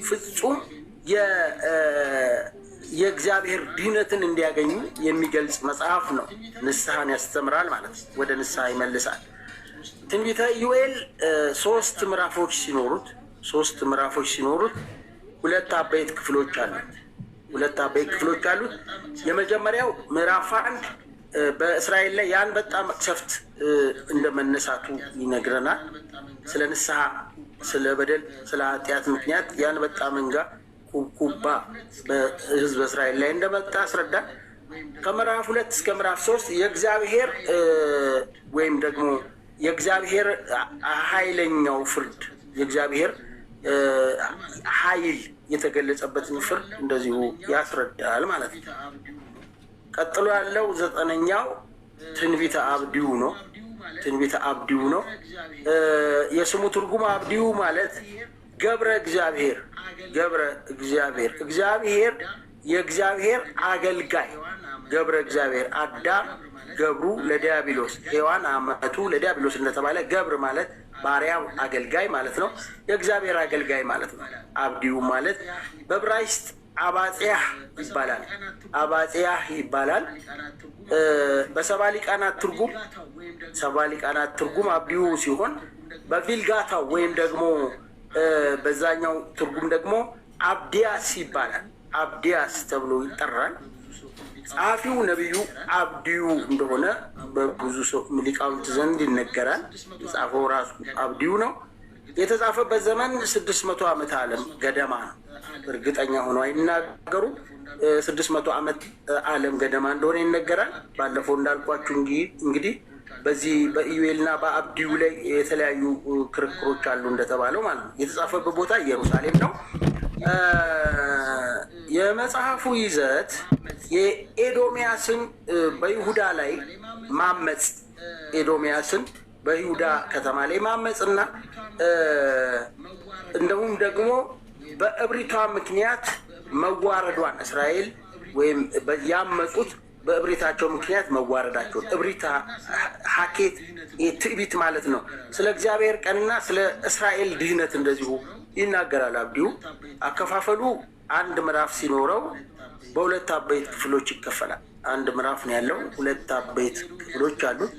ፍጹም የእግዚአብሔር ድህነትን እንዲያገኙ የሚገልጽ መጽሐፍ ነው። ንስሐን ያስተምራል ማለት ነው። ወደ ንስሐ ይመልሳል። ትንቢተ ኢዩኤል 3 ምዕራፎች ሲኖሩት 2 አበይት ክፍሎች አሉት። የመጀመሪያው ምዕራፍ 1 በእስራኤል ላይ ያን በጣም መቅሰፍት እንደመነሳቱ ይነግረናል። ስለ ንስሐ፣ ስለ በደል፣ ስለ ኃጢአት ምክንያት ያን በጣም መንጋ ኩብኩባ በህዝብ እስራኤል ላይ እንደመጣ ያስረዳል። ከምዕራፍ 2 እስከ ምዕራፍ 3 የእግዚአብሔር ወይም ደግሞ የእግዚአብሔር ኃይለኛው ፍርድ የእግዚአብሔር ኃይል የተገለጸበትን ፍርድ እንደዚሁ ያስረዳል ማለት ነው። ቀጥሎ ያለው 9ኛው ትንቢተ አብድዩ ነው። ትንቢተ አብድዩ ነው። የስሙ ትርጉም አብድዩ ማለት ገብረ እግዚአብሔር፣ ገብረ እግዚአብሔር፣ እግዚአብሔር የእግዚአብሔር አገልጋይ ገብረ እግዚአብሔር። አዳም ገብሩ ለዲያብሎስ፣ ሔዋን አመቱ ለዲያብሎስ እንደተባለ ገብር ማለት ባሪያው አገልጋይ ማለት ነው። የእግዚአብሔር አገልጋይ ማለት ነው። አብድዩ ማለት በዕብራይስጥ አባጽያህ ይባላል። አባጽያህ ይባላል። በሰባ ሊቃናት ትርጉም አብድዩ ሲሆን በቪልጋታው ወይም ደግሞ በዛኛው ትርጉም ደግሞ አብዲያስ ይባላል። አብዲያስ ተብሎ ይጠራል። ጸሐፊው ነቢዩ አብድዩ እንደሆነ በብዙ ሰው ሊቃውንት ዘንድ ይነገራል። የጻፈው ራሱ አብድዩ ነው። የተጻፈበት ዘመን 600 ዓመተ ዓለም ገደማ ነው። እርግጠኛ ሆኖ አይናገሩ። 600 ዓመት ዓለም ገደማ እንደሆነ ይነገራል። ባለፈው እንዳልኳችሁ እንግዲህ በዚህ በኢዩኤልና በአብድዩ ላይ የተለያዩ ክርክሮች አሉ እንደተባለው ማለት ነው። የተጻፈበት ቦታ ኢየሩሳሌም ነው። የመጽሐፉ ይዘት የኤዶሚያስን በይሁዳ ላይ ማመፅ፣ ኤዶሚያስን በይሁዳ ከተማ ላይ ማመፅ እና እንደውም ደግሞ በእብሪቷ ምክንያት መዋረዷን እስራኤል ወይም ያመፁት በእብሪታቸው ምክንያት መዋረዳቸውን፣ እብሪታ ሀኬት ትዕቢት ማለት ነው። ስለ እግዚአብሔር ቀንና ስለ እስራኤል ድህነት እንደዚሁ ይናገራል አብድዩ። አከፋፈሉ አንድ ምዕራፍ ሲኖረው በሁለት አበይት ክፍሎች ይከፈላል። አንድ ምዕራፍ ነው ያለው፣ ሁለት አበይት ክፍሎች አሉት።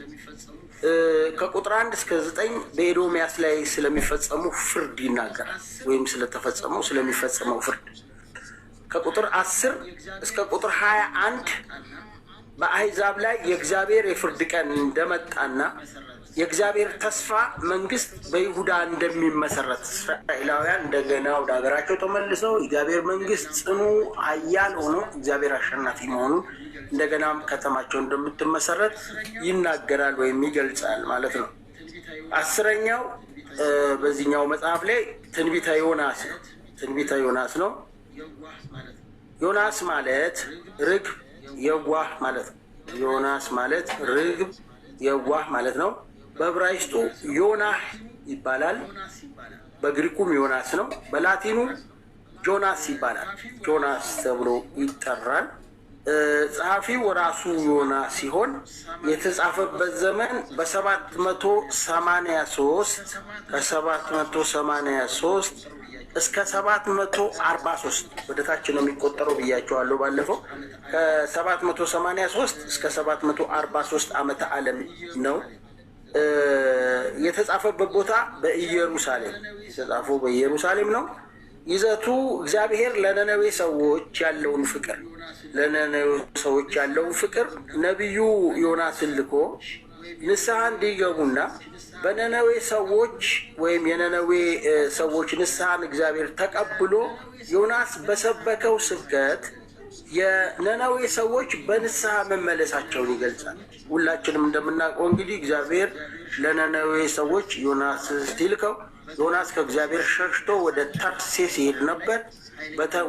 ከቁጥር 1 እስከ 9 በኤዶሚያስ ላይ ስለሚፈጸሙ ፍርድ ይናገራል፣ ወይም ስለሚፈጸመው ፍርድ። ከቁጥር 10 እስከ ቁጥር 21 በአሕዛብ ላይ የእግዚአብሔር የፍርድ ቀን እንደመጣና የእግዚአብሔር ተስፋ መንግስት በይሁዳ እንደሚመሰረት፣ እስራኤላውያን እንደገና ወደ ሀገራቸው ተመልሰው የእግዚአብሔር መንግስት ጽኑ ኃያል ሆኖ እግዚአብሔር አሸናፊ መሆኑን እንደገናም ከተማቸው እንደምትመሰረት ይናገራል ወይም ይገልጻል ማለት ነው። 10ኛው በዚህኛው መጽሐፍ ላይ ትንቢተ ዮናስ ነው። ትንቢተ ዮናስ ነው። ዮናስ ማለት ርግብ የዋህ ማለት ነው። ዮናስ ማለት ርግብ የዋህ ማለት ነው። በዕብራይስጡ ዮናህ ይባላል። በግሪኩም ዮናስ ነው። በላቲኑ ጆናስ ይባላል። ጆናስ ተብሎ ይጠራል። ጸሐፊው ራሱ ዮናስ ሲሆን የተጻፈበት ዘመን በ783 ከ783 እስከ 743 ወደታች ነው የሚቆጠረው ብያቸዋለሁ ባለፈው። ከ783 እስከ 743 ዓመተ ዓለም ነው። የተጻፈበት ቦታ በኢየሩሳሌም፣ የተጻፈው በኢየሩሳሌም ነው። ይዘቱ እግዚአብሔር ለነነዌ ሰዎች ያለውን ፍቅር ነቢዩ ዮናስን ልኮ ንስሐ እንዲገቡና በነነዌ ሰዎች ወይም የነነዌ ሰዎች ንስሐን እግዚአብሔር ተቀብሎ ዮናስ በሰበከው ስብከት የነነዌ ሰዎች በንስሐ መመለሳቸውን ይገልጻል። ሁላችንም እንደምናውቀው እንግዲህ እግዚአብሔር ለነነዌ ሰዎች ዮናስ ሲልከው ዮናስ ከእግዚአብሔር ሸሽቶ ወደ ተርሴስ ይሄድ ነበር።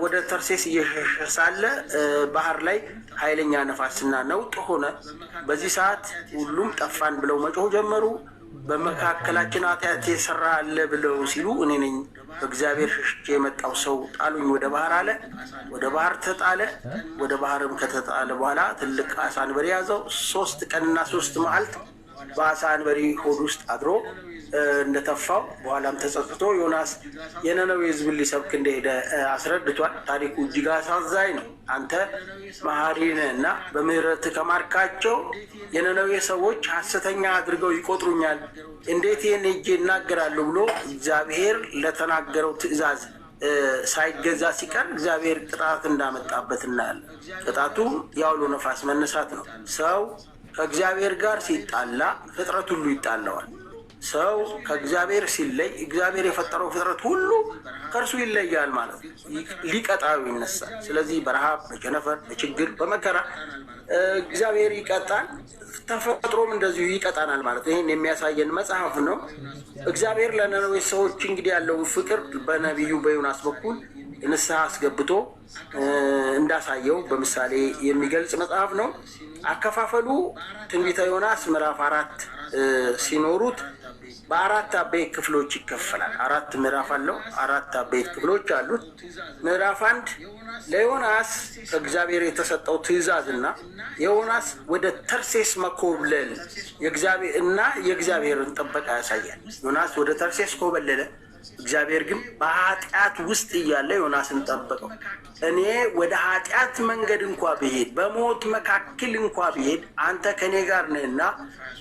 ወደ ተርሴስ እየሸሸ ሳለ ባህር ላይ ኃይለኛ ነፋስና ነውጥ ሆነ። በዚህ ሰዓት ሁሉም ጠፋን ብለው መጮህ ጀመሩ። በመካከላችን ኃጢአት የሰራ አለ ብለው ሲሉ እኔ ነኝ በእግዚአብሔር ሸሽቼ የመጣው ሰው ጣሉኝ ወደ ባህር አለ። ወደ ባህር ተጣለ። ወደ ባህርም ከተጣለ በኋላ ትልቅ አሳ አንበሪ ያዘው። 3 ቀንና 3 መዓልት በአሳ አንበሪ ሆድ ውስጥ አድሮ እንደተፋው በኋላም ተጸጽቶ ዮናስ የነነዌ ሕዝብን ሊሰብክ እንደሄደ አስረድቷል። ታሪኩ እጅግ አሳዛኝ ነው። አንተ መሐሪ ነህ እና በምህረት ከማርካቸው የነነዌ ሰዎች ሐሰተኛ አድርገው ይቆጥሩኛል፣ እንዴት ይህን ሄጄ እናገራለሁ ብሎ እግዚአብሔር ለተናገረው ትእዛዝ ሳይገዛ ሲቀር እግዚአብሔር ቅጣት እንዳመጣበት እናያለን። ቅጣቱ የአውሎ ነፋስ መነሳት ነው። ሰው ከእግዚአብሔር ጋር ሲጣላ ፍጥረት ሁሉ ይጣላዋል። ሰው ከእግዚአብሔር ሲለይ እግዚአብሔር የፈጠረው ፍጥረት ሁሉ ከእርሱ ይለያል ማለት ነው። ሊቀጣው ይነሳል። ስለዚህ በረሃብ፣ በቸነፈር፣ በችግር፣ በመከራ እግዚአብሔር ይቀጣል። ተፈጥሮም እንደዚሁ ይቀጣናል ማለት ነው። ይህን የሚያሳየን መጽሐፍ ነው። እግዚአብሔር ለነነዌ ሰዎች እንግዲህ ያለውን ፍቅር በነቢዩ በዮናስ በኩል ንስሐ አስገብቶ እንዳሳየው በምሳሌ የሚገልጽ መጽሐፍ ነው። አከፋፈሉ ትንቢተ ዮናስ ምዕራፍ 4 ሲኖሩት በአራት አበይት ክፍሎች ይከፈላል። 4 ምዕራፍ አለው። 4 አበይት ክፍሎች አሉት። ምዕራፍ 1 ለዮናስ ከእግዚአብሔር የተሰጠው ትእዛዝና ዮናስ ወደ ተርሴስ መኮብለል የእግዚአብሔርን ጥበቃ ያሳያል። ዮናስ ወደ ተርሴስ ኮበለለ። እግዚአብሔር ግን በኃጢአት ውስጥ እያለ ዮናስን ጠበቀው። እኔ ወደ ኃጢአት መንገድ እንኳ ብሄድ፣ በሞት መካከል እንኳ ብሄድ አንተ ከኔ ጋር ነህና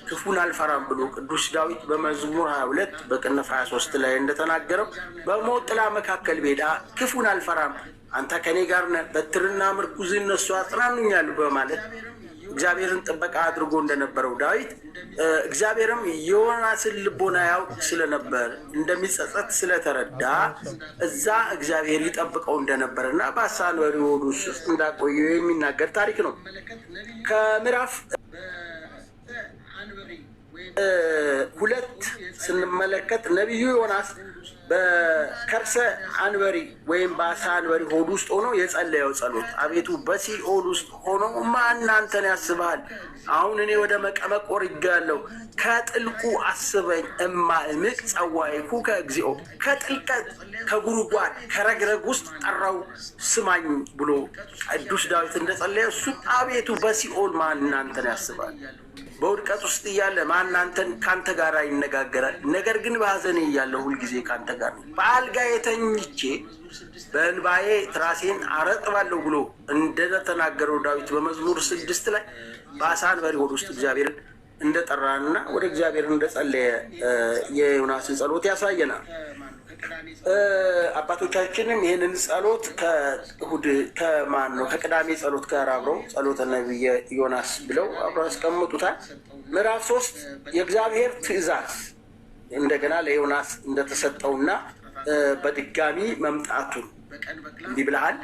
ክፉን አልፈራም ብሎ ቅዱስ ዳዊት በመዝሙር 22 በቅንፍ 23 ላይ እንደተናገረው በሞት ጥላ መካከል ብሄድ ክፉን አልፈራም አንተ ከኔ ጋር ነህ፣ በትርና ምርኩዝ እነሱ ያጽናኑኛል በማለት እግዚአብሔርን ጥበቃ አድርጎ እንደነበረው ዳዊት እግዚአብሔርም ዮናስን ልቦና ያውቅ ስለነበር እንደሚጸጸት ስለተረዳ እዛ እግዚአብሔር ይጠብቀው እንደነበርና በአሳ አንበሪ ሆድ ውስጥ እንዳቆየው የሚናገር ታሪክ ነው። ከምዕራፍ 2 ስንመለከት ነቢዩ ዮናስ በከርሰ አንበሪ ወይም በአሳ አንበሪ ሆድ ውስጥ ሆኖ የጸለየው ጸሎት፣ አቤቱ በሲኦል ውስጥ ሆኖ ማን አንተን ያስብሃል? አሁን እኔ ወደ መቀመቅ ወርጃለሁ፣ ከጥልቁ አስበኝ እማእምቅ ጸዋዕኩ ከእግዚኦ፣ ከጥልቀት ከጉድጓድ ከረግረግ ውስጥ ጠራው ስማኝ ብሎ ቅዱስ ዳዊት እንደጸለየ እሱ አቤቱ በሲኦል ማን አንተን ያስብሃል? በውድቀት ውስጥ እያለ ማን አንተን ካንተ ጋር ይነጋገራል? ነገር ግን በሐዘኔ እያለሁ ሁልጊዜ ካንተ ጋር ነኝ። በአልጋዬ ተኝቼ በእንባዬ ትራሴን አረጥባለሁ ብሎ እንደተናገረው ዳዊት በመዝሙር 6 ላይ በአሳ አንበሪ ሆድ ውስጥ እግዚአብሔርን እንደጠራና ወደ እግዚአብሔር እንደጸለየ የዮናስን ጸሎት ያሳየናል። አባቶቻችንም ይህንን ጸሎት ከቅዳሜ ጸሎት ጋር አብረው ጸሎተ ነቢየ ዮናስ ብለው አብረው ያስቀምጡታል። ምዕራፍ 3 የእግዚአብሔር ትእዛዝ እንደገና ለዮናስ እንደተሰጠውና በድጋሚ መምጣቱን እንዲህ ብለሃል፣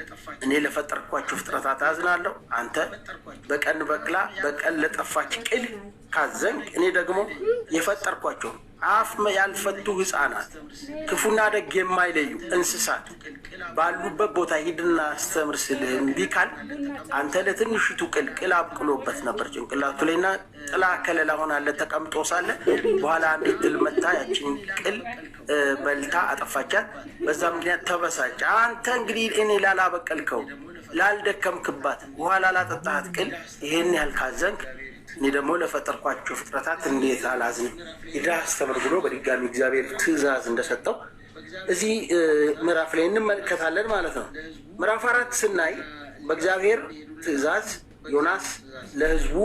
እኔ ለፈጠርኳቸው ፍጥረታት አዝናለሁ። አንተ በቀን በቅላ በቀን ለጠፋች ቅል ካዘንክ እኔ ደግሞ የፈጠርኳቸው አፍ ያልፈቱ ሕፃናት ክፉና ደግ የማይለዩ እንስሳት ባሉበት ቦታ ሂድና አስተምር ስልህ እምቢ ካል አንተ ለትንሽቱ ቅል ቅል አብቅሎበት ነበር ጭንቅላቱ ላይና ጥላ ከለላ ሆናለት ተቀምጦ ሳለ በኋላ አንዲት ትል መታ ያችን ቅል በልታ አጠፋቻት። በዛ ምክንያት ተበሳጨ። አንተ እንግዲህ እኔ ላላበቀልከው ላልደከምክባት ውሃ ላላጠጣሃት ቅል ይሄን ያህል ካዘንክ እኔ ደግሞ ለፈጠርኳቸው ፍጥረታት እንዴት አላዝንም? ሂድ አስተምር ብሎ በድጋሚ እግዚአብሔር ትእዛዝ እንደሰጠው እዚህ ምዕራፍ ላይ እንመለከታለን ማለት ነው። ምዕራፍ 4 ስናይ በእግዚአብሔር ትእዛዝ ዮናስ ለሕዝቡ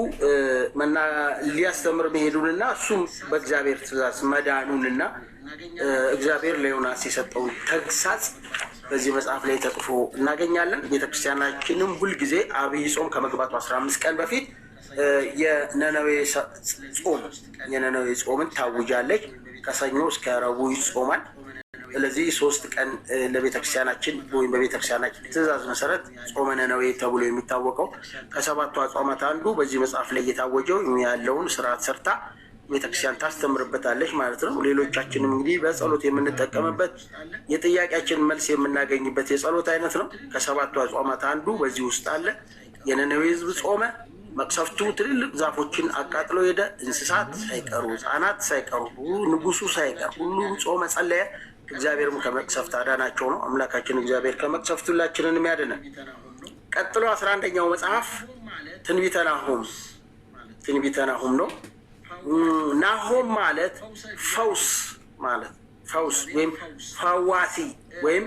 ሊያስተምር መሄዱንና እሱም በእግዚአብሔር ትእዛዝ መዳኑንና እግዚአብሔር ለዮናስ የሰጠው ተግሳጽ በዚህ መጽሐፍ ላይ ተጽፎ እናገኛለን። ቤተክርስቲያናችንም ሁልጊዜ አብይ ጾም ከመግባቱ 15 ቀን በፊት የነነዌ ጾምን ታውጃለች። ከሰኞ እስከ ረቡዕ ይጾማል። ስለዚህ 3 ቀን ለቤተክርስቲያናችን ወይም በቤተክርስቲያናችን ትእዛዝ መሰረት ጾመ ነነዌ ተብሎ የሚታወቀው ከ7ቱ አጽዋማት አንዱ በዚህ መጽሐፍ ላይ እየታወጀው ያለውን ስርዓት ሰርታ ቤተክርስቲያን ታስተምርበታለች ማለት ነው። ሌሎቻችንም እንግዲህ በጸሎት የምንጠቀምበት የጥያቄያችን መልስ የምናገኝበት የጸሎት አይነት ነው። ከ7ቱ አጽዋማት አንዱ በዚህ ውስጥ አለ። የነነዌ ሕዝብ ጾመ። መቅሰፍቱ ትልልቅ ዛፎችን አቃጥሎ ሄደ። እንስሳት ሳይቀሩ ሕፃናት ሳይቀሩ ንጉሱ ሳይቀር ሁሉም ጾመ ጸለየ። እግዚአብሔርም ከመቅሰፍት አዳናቸው ነው። አምላካችን እግዚአብሔር ከመቅሰፍት ሁላችንን ያድነን። ቀጥሎ 11ኛው መጽሐፍ ትንቢተ ናሆም ነው። ናሆም ማለት ፈውስ ማለት ፈውስ ወይም ፈዋሲ ወይም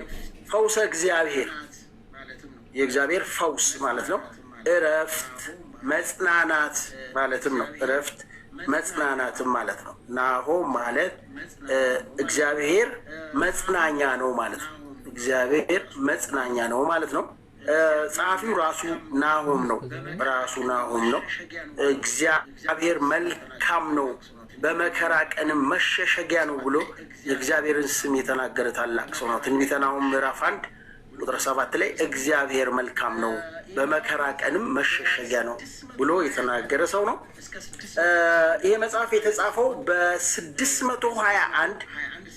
ፈውሰ እግዚአብሔር የእግዚአብሔር ፈውስ ማለት ነው። እረፍት መጽናናት ማለትም ነው። እረፍት መጽናናትም ማለት ነው። ናሆም ማለት እግዚአብሔር መጽናኛ ነው ማለት ነው። እግዚአብሔር መጽናኛ ነው ማለት ነው። ጸሐፊው ራሱ ናሆም ነው። እግዚአብሔር መልካም ነው በመከራ ቀንም መሸሸጊያ ነው ብሎ የእግዚአብሔርን ስም የተናገረ ታላቅ ሰው ነው። ትንቢተ ናሆም ምዕራፍ 1 ቁጥር 7 ላይ እግዚአብሔር መልካም ነው በመከራ ቀንም መሸሸጊያ ነው ብሎ የተናገረ ሰው ነው። ይሄ መጽሐፍ የተጻፈው በ621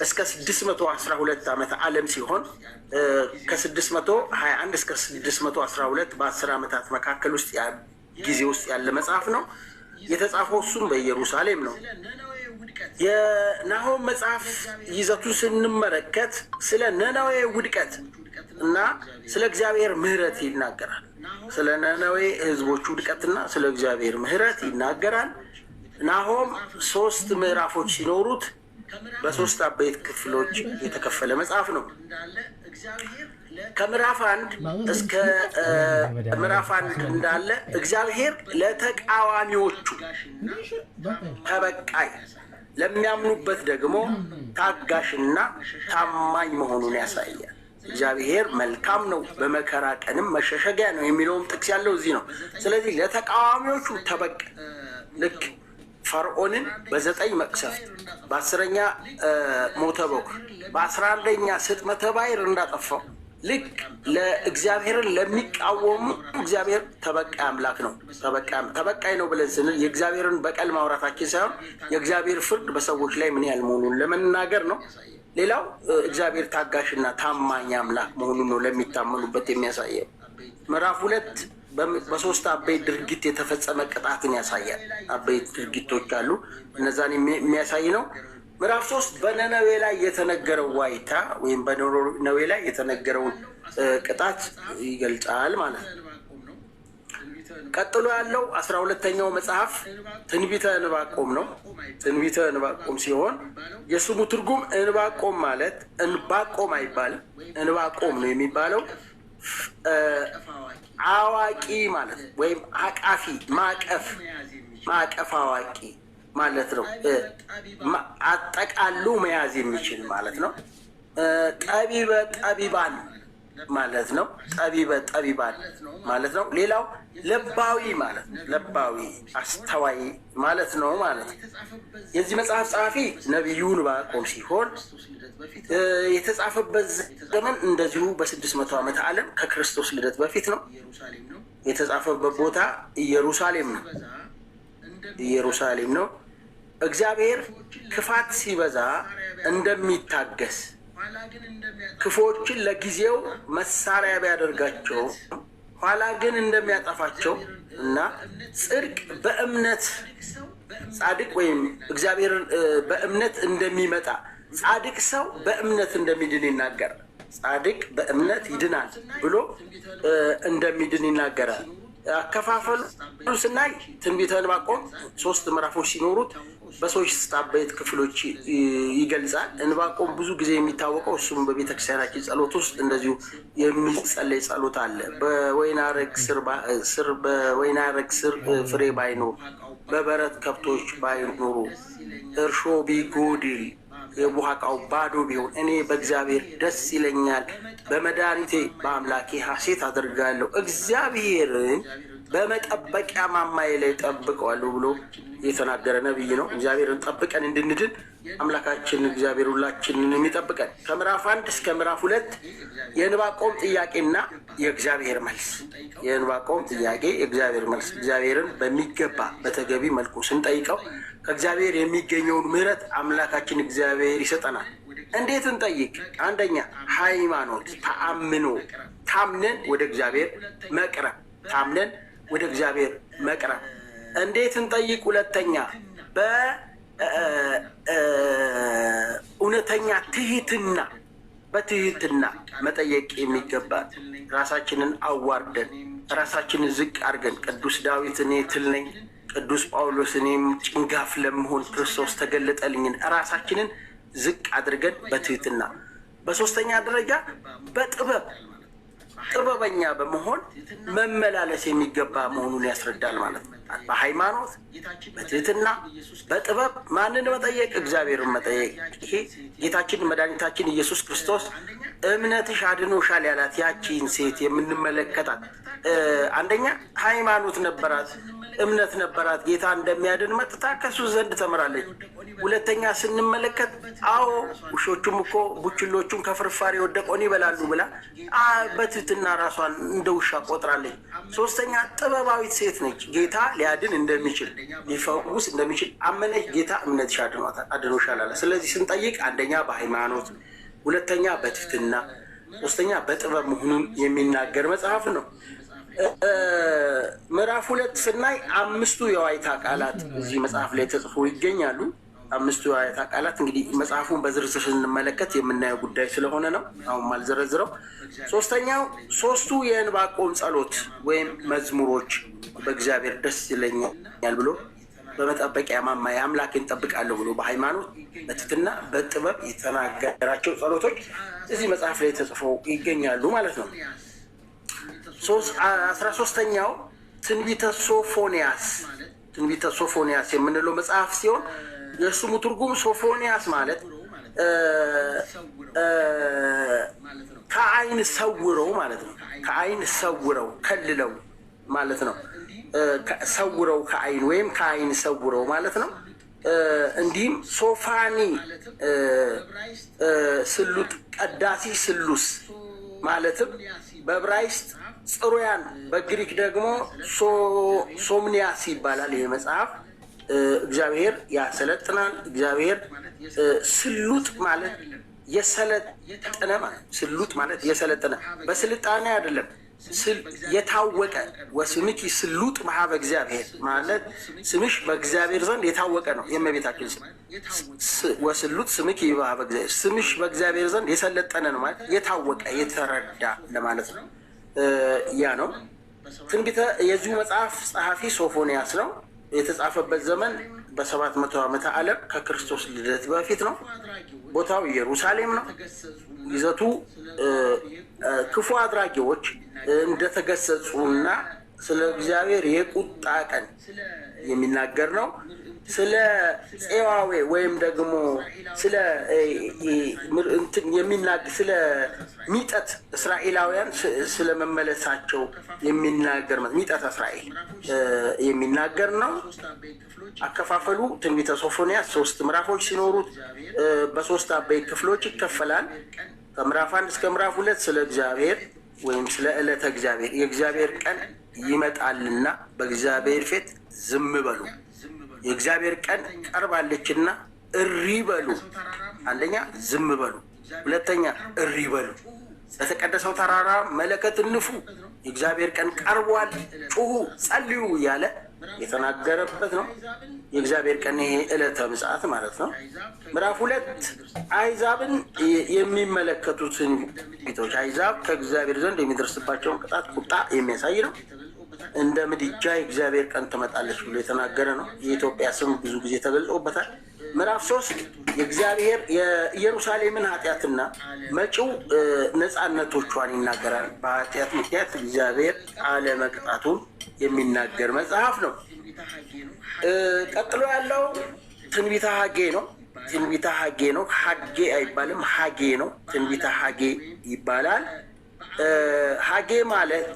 እስከ 612 ዓመተ ዓለም ሲሆን ከ621 እስከ 612 በ10 ዓመታት መካከል ውስጥ ጊዜ ውስጥ ያለ መጽሐፍ ነው። የተጻፈው እሱም በኢየሩሳሌም ነው። የናሆም መጽሐፍ ይዘቱን ስንመለከት ስለ ነነዌ ውድቀት እና ስለ እግዚአብሔር ምሕረት ይናገራል። ስለ ነነዌ ሕዝቦች ውድቀትና ስለ እግዚአብሔር ምሕረት ይናገራል። ናሆም 3 ምዕራፎች ሲኖሩት በ3 አበይት ክፍሎች የተከፈለ መጽሐፍ ነው። ከምዕራፍ 1 እስከ ምዕራፍ 1 እንዳለ እግዚአብሔር ለተቃዋሚዎቹ ተበቃይ፣ ለሚያምኑበት ደግሞ ታጋሽና ታማኝ መሆኑን ያሳያል። እግዚአብሔር መልካም ነው በመከራ ቀንም መሸሸጊያ ነው የሚለውም ጥቅስ ያለው እዚህ ነው። ስለዚህ ለተቃዋሚዎቹ ተበቃ። ልክ ፈርዖንን በ9 መቅሰፍት በ10ኛ ሞተ በኩር በ11ኛ ስጥመተ ባሕር እንዳጠፋው ልክ ለእግዚአብሔርን ለሚቃወሙ እግዚአብሔር ተበቃይ አምላክ ነው። ተበቃይ ነው ብለን ስንል የእግዚአብሔርን በቀል ማውራታችን ሳይሆን የእግዚአብሔር ፍርድ በሰዎች ላይ ምን ያህል መሆኑን ለመናገር ነው። ሌላው እግዚአብሔር ታጋሽና ታማኝ አምላክ መሆኑን ነው ለሚታመኑበት የሚያሳየው። ምዕራፍ 2 በ3 አበይት ድርጊት የተፈጸመ ቅጣትን ያሳያል። አበይት ድርጊቶች አሉ፣ እነዛን የሚያሳይ ነው። ምዕራፍ 3 በነነዌ ላይ የተነገረው ዋይታ ወይም በነነዌ ላይ የተነገረውን ቅጣት ይገልጻል ማለት ነው። ቀጥሎ ያለው 12ኛው መጽሐፍ ትንቢተ ዕንባቆም ነው። ትንቢተ ዕንባቆም ሲሆን የስሙ ትርጉም ዕንባቆም ማለት ዕንባቆም አይባልም፣ ዕንባቆም ነው የሚባለው። አዋቂ ማለት ወይም አቃፊ፣ ማቀፍ አዋቂ ማለት ነው። አጠቃሉ መያዝ የሚችል ማለት ነው። ጠቢበ ጠቢባን ማለት ነው። ጠቢበ ጠቢባን ማለት ነው። ሌላው ለባዊ ማለት ነው። ለባዊ አስተዋይ ማለት ነው ማለት ነው። የዚህ መጽሐፍ ጸሐፊ ነቢዩ ዕንባቆም ሲሆን የተጻፈበት ዘመን እንደዚሁ በ600 ዓመተ ዓለም ከክርስቶስ ልደት በፊት ነው። የተጻፈበት ቦታ ኢየሩሳሌም ነው። እግዚአብሔር ክፋት ሲበዛ እንደሚታገስ ክፎችን ለጊዜው መሳሪያ ቢያደርጋቸው ኋላ ግን እንደሚያጠፋቸው እና ጽድቅ በእምነት ጻድቅ ወይም እግዚአብሔርን በእምነት እንደሚመጣ ጻድቅ ሰው በእምነት እንደሚድን ይናገራል። ጻድቅ በእምነት ይድናል ብሎ እንደሚድን ይናገራል። አከፋፈሉ ስናይ ትንቢተ ዕንባቆም 3 ምዕራፎች ሲኖሩት በ3 አበይት ክፍሎች ይገልጻል። ዕንባቆም ብዙ ጊዜ የሚታወቀው እሱም በቤተክርስቲያናችን ጸሎት ውስጥ እንደዚሁ የሚጸለይ ጸሎት አለ። በወይን ሐረግ ስር ፍሬ ባይኖር፣ በበረት ከብቶች ባይኖሩ፣ እርሾ ቢጎድል፣ የቡሃቃው ባዶ ቢሆን እኔ በእግዚአብሔር ደስ ይለኛል፣ በመድኃኒቴ በአምላኬ ሐሴት አደርጋለሁ፣ እግዚአብሔርን በመጠበቂያ ማማዬ ላይ ጠብቀዋለሁ ብሎ የተናገረ ነቢይ ነው። እግዚአብሔርን ጠብቀን እንድንድን አምላካችን እግዚአብሔር ሁላችንን የሚጠብቀን። ከምዕራፍ 1 እስከ ምዕራፍ 2 የዕንባቆም ጥያቄና የእግዚአብሔር መልስ። የዕንባቆም ጥያቄ፣ የእግዚአብሔር መልስ። እግዚአብሔርን በሚገባ በተገቢ መልኩ ስንጠይቀው ከእግዚአብሔር የሚገኘውን ምሕረት አምላካችን እግዚአብሔር ይሰጠናል። እንዴት እንጠይቅ? አንደኛ ሃይማኖት፣ ታምነን ወደ እግዚአብሔር መቅረብ። እንዴት እንጠይቅ? ሁለተኛ በእውነተኛ በትህትና መጠየቅ የሚገባል። ራሳችንን አዋርደን ራሳችንን ዝቅ አድርገን ቅዱስ ዳዊት እኔ ትል ነኝ፣ ቅዱስ ጳውሎስ እኔም ጭንጋፍ ለመሆን ክርስቶስ ተገለጠልኝን ራሳችንን ዝቅ አድርገን በትህትና። በሶስተኛ ደረጃ ጥበበኛ በመሆን መመላለስ የሚገባ መሆኑን ያስረዳል ማለት ነው። በሃይማኖት በትህትና በጥበብ ማንን መጠየቅ? እግዚአብሔርን መጠየቅ። ይሄ ጌታችን መድኃኒታችን ኢየሱስ ክርስቶስ እምነትሽ አድኖሻል ያላት ያቺን ሴት የምንመለከታት አንደኛ ሃይማኖት ነበራት፣ እምነት ነበራት። ጌታ እንደሚያድን መጥታ ከሱ ዘንድ ተምራለች። ሁለተኛ ስንመለከት አዎ ውሾቹም እኮ ቡችሎቹን ከፍርፋሪ ወደቆን ይበላሉ ብላ በትህትና ራሷን እንደ ውሻ ቆጥራለች። ሶስተኛ ጥበባዊት ሴት ነች። ጌታ ሊያድን እንደሚችል ሊፈውስ እንደሚችል አመነች። ጌታ እምነትሽ አድኖሻል አለ። ስለዚህ ስንጠይቅ አንደኛ በሃይማኖት፣ ሁለተኛ በትህትና፣ ሶስተኛ በጥበብ መሆኑን የሚናገር መጽሐፍ ነው። ምዕራፍ 2 ስናይ 5 የዋይታ ቃላት እዚህ መጽሐፍ ላይ ተጽፎ ይገኛሉ። 5 የዋይታ ቃላት እንግዲህ መጽሐፉን በዝርዝር ስንመለከት የምናየው ጉዳይ ስለሆነ ነው አሁን ማልዘረዝረው። ሶስተኛው 3ቱ የዕንባቆም ጸሎት ወይም መዝሙሮች በእግዚአብሔር ደስ ይለኛል ብሎ በመጠበቂያ ማማ አምላኬን እጠብቃለሁ ብሎ በሃይማኖት በትህትና በጥበብ የተናገራቸው ጸሎቶች እዚህ መጽሐፍ ላይ ተጽፈው ይገኛሉ ማለት ነው። 13ኛው ትንቢተ ሶፎንያስ የምንለው መጽሐፍ ሲሆን የስሙ ትርጉም ሶፎንያስ ማለት ከዓይን ሰውረው ማለት ነው። ከዓይን ሰውረው ከልለው ማለት ነው። ሰውረው ከዓይን ወይም ከዓይን ሰውረው ማለት ነው። እንዲህም ሶፋኒ ስሉጥ ቀዳሲ ስሉስ ማለትም በዕብራይስጥ ጽሩያን በግሪክ ደግሞ ሶምኒያስ ይባላል። ይህ መጽሐፍ እግዚአብሔር ያሰለጥናል። እግዚአብሔር ስሉጥ ማለት የሰለጠነ ማለት ስሉጥ ማለት የሰለጠነ በስልጣኔ አይደለም፣ የታወቀ ወስምኪ ስሉጥ በሀበ እግዚአብሔር ማለት ስምሽ በእግዚአብሔር ዘንድ የታወቀ ነው። የእመቤታችን ስም ወስሉጥ ስምኪ በሀበ እግዚአብሔር ስምሽ በእግዚአብሔር ዘንድ የሰለጠነ ነው ማለት የታወቀ የተረዳ ለማለት ነው። ያ ነው ትንቢተ የዚሁ መጽሐፍ ጸሐፊ ሶፎንያስ ነው። የተጻፈበት ዘመን በ700 ዓመተ ዓለም ከክርስቶስ ልደት በፊት ነው። ቦታው ኢየሩሳሌም ነው። ይዘቱ ክፉ አድራጊዎች እንደተገሰጹና ስለ እግዚአብሔር የቁጣ ቀን የሚናገር ነው። ስለ ፄዋዌ ወይም ደግሞ ስለ ስለ ሚጠት እስራኤላውያን ስለ መመለሳቸው የሚናገር ሚጠት እስራኤል የሚናገር ነው። አከፋፈሉ ትንቢተ ሶፎንያስ 3 ምዕራፎች ሲኖሩት በ3 አበይት ክፍሎች ይከፈላል። ከምዕራፍ 1 እስከ ምዕራፍ 2 ስለ እግዚአብሔር ወይም ስለ ዕለተ እግዚአብሔር የእግዚአብሔር ቀን ይመጣልና በእግዚአብሔር ፊት ዝም በሉ፣ የእግዚአብሔር ቀን ቀርባለችና እሪ በሉ። አንደኛ ዝም በሉ፣ ሁለተኛ እሪ በሉ። በተቀደሰው ተራራ መለከት ንፉ፣ የእግዚአብሔር ቀን ቀርቧል፣ ጩሁ፣ ጸልዩ እያለ የተናገረበት ነው። የእግዚአብሔር ቀን ይሄ ዕለተ ምጽአት ማለት ነው። ምዕራፍ 2 አሕዛብን የሚመለከቱትን ቤቶች አሕዛብ ከእግዚአብሔር ዘንድ የሚደርስባቸውን ቅጣት ቁጣ የሚያሳይ ነው። እንደ ምድጃ የእግዚአብሔር ቀን ትመጣለች ብሎ የተናገረ ነው። የኢትዮጵያ ስም ብዙ ጊዜ ተገልጾበታል። ምዕራፍ 3 የእግዚአብሔር የኢየሩሳሌምን ኃጢአትና መጪው ነፃነቶቿን ይናገራል። በኃጢአት ምክንያት እግዚአብሔር አለመቅጣቱን የሚናገር መጽሐፍ ነው። ቀጥሎ ያለው ትንቢተ ሐጌ ነው። ትንቢተ ሐጌ ነው። ሐጌ አይባልም፣ ሐጌ ነው። ትንቢተ ሐጌ ይባላል። ሐጌ ማለት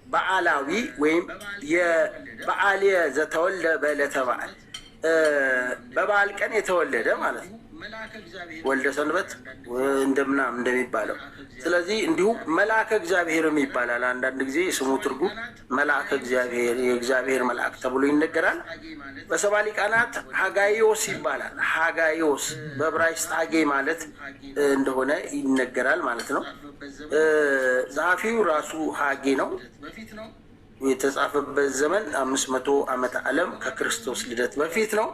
በዓላዊ ወይም የበዓልየ ዘተወልደ በዕለተ በዓል በበዓል ቀን የተወለደ ማለት ነው። ወልደ ሰንበት እንደምናም እንደሚባለው። ስለዚህ እንዲሁም መልአከ እግዚአብሔርም ይባላል። አንዳንድ ጊዜ የስሙ ትርጉም መልአከ እግዚአብሔር፣ የእግዚአብሔር መልአክ ተብሎ ይነገራል። በሰባ ሊቃናት ሐጋዮስ ይባላል። ሐጋዮስ በዕብራይስጥ ሐጌ ማለት እንደሆነ ይነገራል ማለት ነው። ጸሐፊው ራሱ ሐጌ ነው። የተጻፈበት ዘመን 500 ዓመተ ዓለም ከክርስቶስ ልደት በፊት ነው።